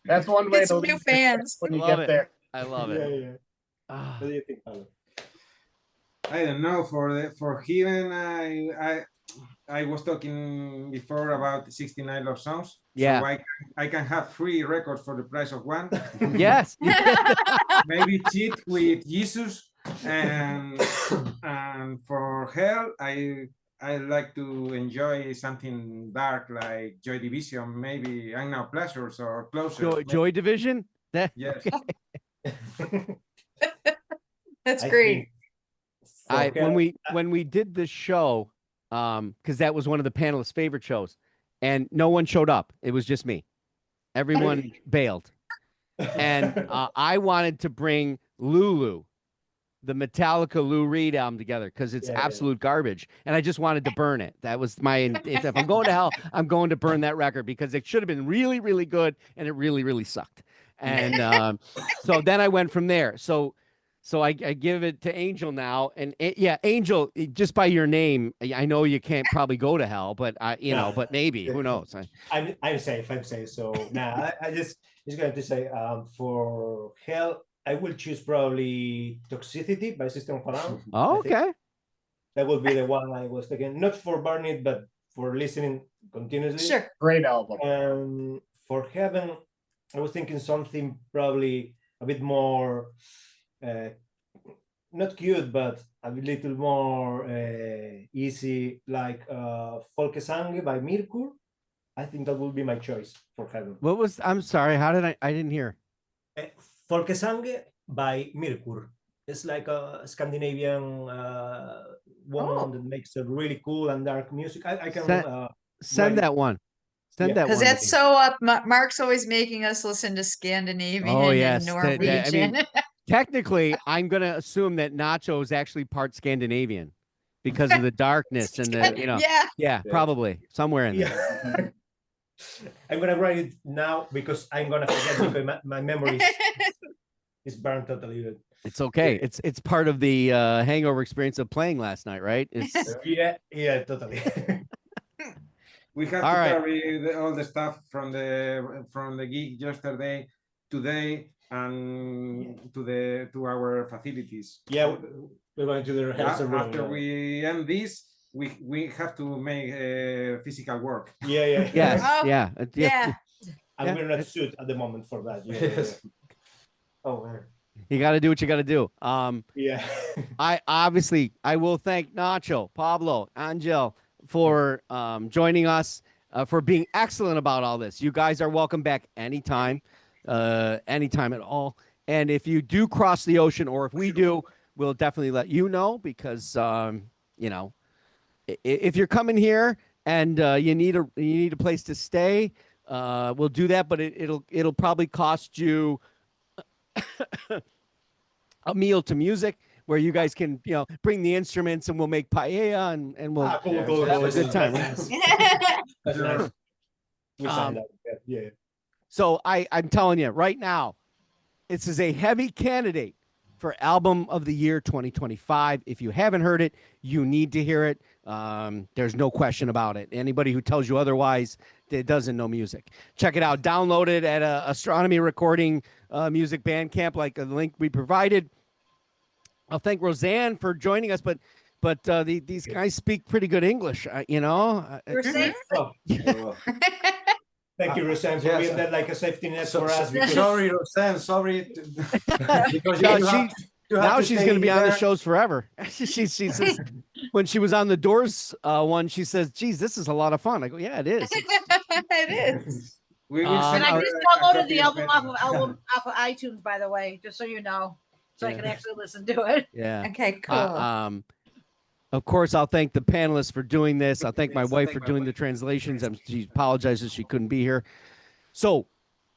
That's one way Get to some new leave fans. when you Love get it. there. I love Yeah, it. yeah. Ah. What do you think, Paolo? I don't know. For Heaven, I was talking before about 69 love songs. Yeah. So I can have 3 records for the price of 1. Yes. Maybe cheat with Jesus, and for Hell, I like to enjoy something dark like Joy Division, maybe I Know Pleasures or Closer. Joy Division. That, Yes. That's I great. think for Hell, when we did this show, because that was one of the panelists' favorite shows, and no one showed up. It was just me. Everyone bailed, and I wanted to bring Lulu, the Metallica Lou Reed album, together because it's absolute garbage, and I just wanted to burn it. That was my. If I'm going to hell, I'm going to burn that record because it should have been really, really good, and it really, really sucked. And so then I went from there. So I give it to Angel now, and yeah, Angel, just by your name, I know you can't probably go to hell, but No. but maybe, who knows? I'm safe. So now I just going to say for Hell, I will choose probably Toxicity by System of a Down. Oh, I think okay. that would be the one I was thinking, not for burning it, but for listening continuously. Sure. Great album. For Heaven, I was thinking something probably a bit more, not cute, but a little more easy, like Folkesange by Mirkur. I think that would be my choice for Heaven. What was? I'm sorry. How did I didn't hear. Folkesange by Mirkur. It's like a Scandinavian woman that makes a really cool and dark music. I can send that one. Send that one. Because that's so up. Mark's always making us listen to Scandinavian and Norwegian. I mean, technically, I'm going to assume that Nacho is actually part Scandinavian because of the darkness and the, yeah, probably somewhere in there. I'm gonna write it now because I'm gonna forget because my memory is burned totally. It's okay. It's part of the hangover experience of playing last night, right? Yeah, totally. We have to carry all the stuff from the gig yesterday, today, and to our facilities. Yeah, we're going to the rehearsal room. After we end this, we have to make physical work. Yeah. Yes. Yeah. And we're not suit at the moment for that. Yes. Oh man. You got to do what you got to do. Yeah. I will thank Nacho, Pablo, Angel for joining us, for being excellent about all this. You guys are welcome back anytime at all. And if you do cross the ocean, or if we do, we'll definitely let you know because if you're coming here and you need a place to stay, we'll do that. But it'll probably cost you a meal to music where you guys can bring the instruments and we'll make paella and we'll have a good time. That's nice. We signed up. Yeah. So I'm telling you right now, this is a heavy candidate for Album of the Year 2025. If you haven't heard it, you need to hear it. There's no question about it. Anybody who tells you otherwise doesn't know music. Check it out. Download it at Astronomy Recording Music Bandcamp, like the link we provided. I'll thank Roseanne for joining us, but these guys speak pretty good English, You're safe. Thank you, Roseanne, for being that like a safety net for us. Sorry, Roseanne. Sorry. Because now she's going to be on the shows forever. she says, when she was on the Doors one, she says, "Geez, this is a lot of fun." I go, "Yeah, it is." It is. And I just downloaded the album off of iTunes, by the way, just so you know, so I can actually listen to it. Yeah. Okay, cool. Of course, I'll thank the panelists for doing this. I'll thank my wife for doing the translations. She apologizes she couldn't be here. So,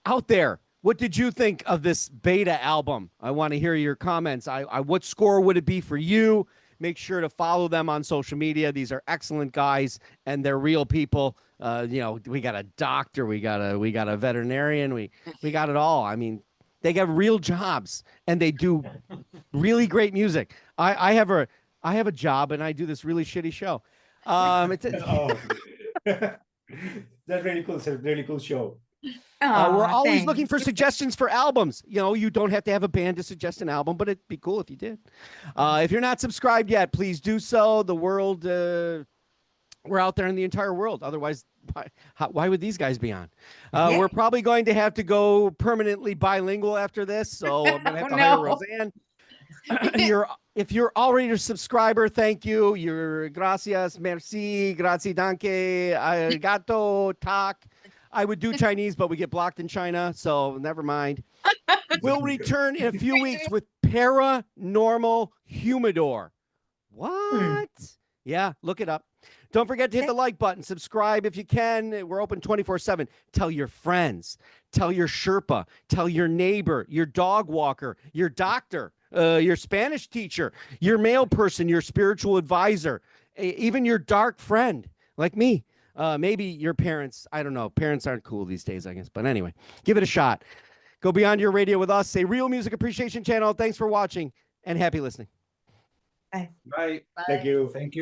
out there, what did you think of this beta album? I want to hear your comments. What score would it be for you? Make sure to follow them on social media. These are excellent guys, and they're real people. We got a doctor, we got a veterinarian, we got it all. I mean, They got real jobs and they do really great music. I have a job and I do this really shitty show. Oh. That's really cool. It's a really cool show. We're Aw, always thanks. looking for suggestions for albums. You know, you don't have to have a band to suggest an album, but it'd be cool if you did. If you're not subscribed yet, please do so. The world, we're out there in the entire world. Otherwise, why would these guys be on? Yeah. We're probably going to have to go permanently bilingual after this. So I'm going to have to Oh, hire no. Roseanne. If you're already a subscriber, thank you. You're gracias, merci, grazie, danke, arigato, tak. I would do Chinese, but we get blocked in China, so never mind. We'll return in a few weeks with Paranormal Humidor. What? Yeah, look it up. Don't forget to hit the like button. Subscribe if you can. We're open 24/7. Tell your friends. Tell your Sherpa. Tell your neighbor, your dog walker, your doctor, your Spanish teacher, your mail person, your spiritual advisor, even your dark friend like me. Maybe your parents. I don't know. Parents aren't cool these days, I guess. But anyway, give it a shot. Go beyond your radio with us. Say Real Music Appreciation Channel. Thanks for watching and happy listening. Bye. Thank you. Thank you.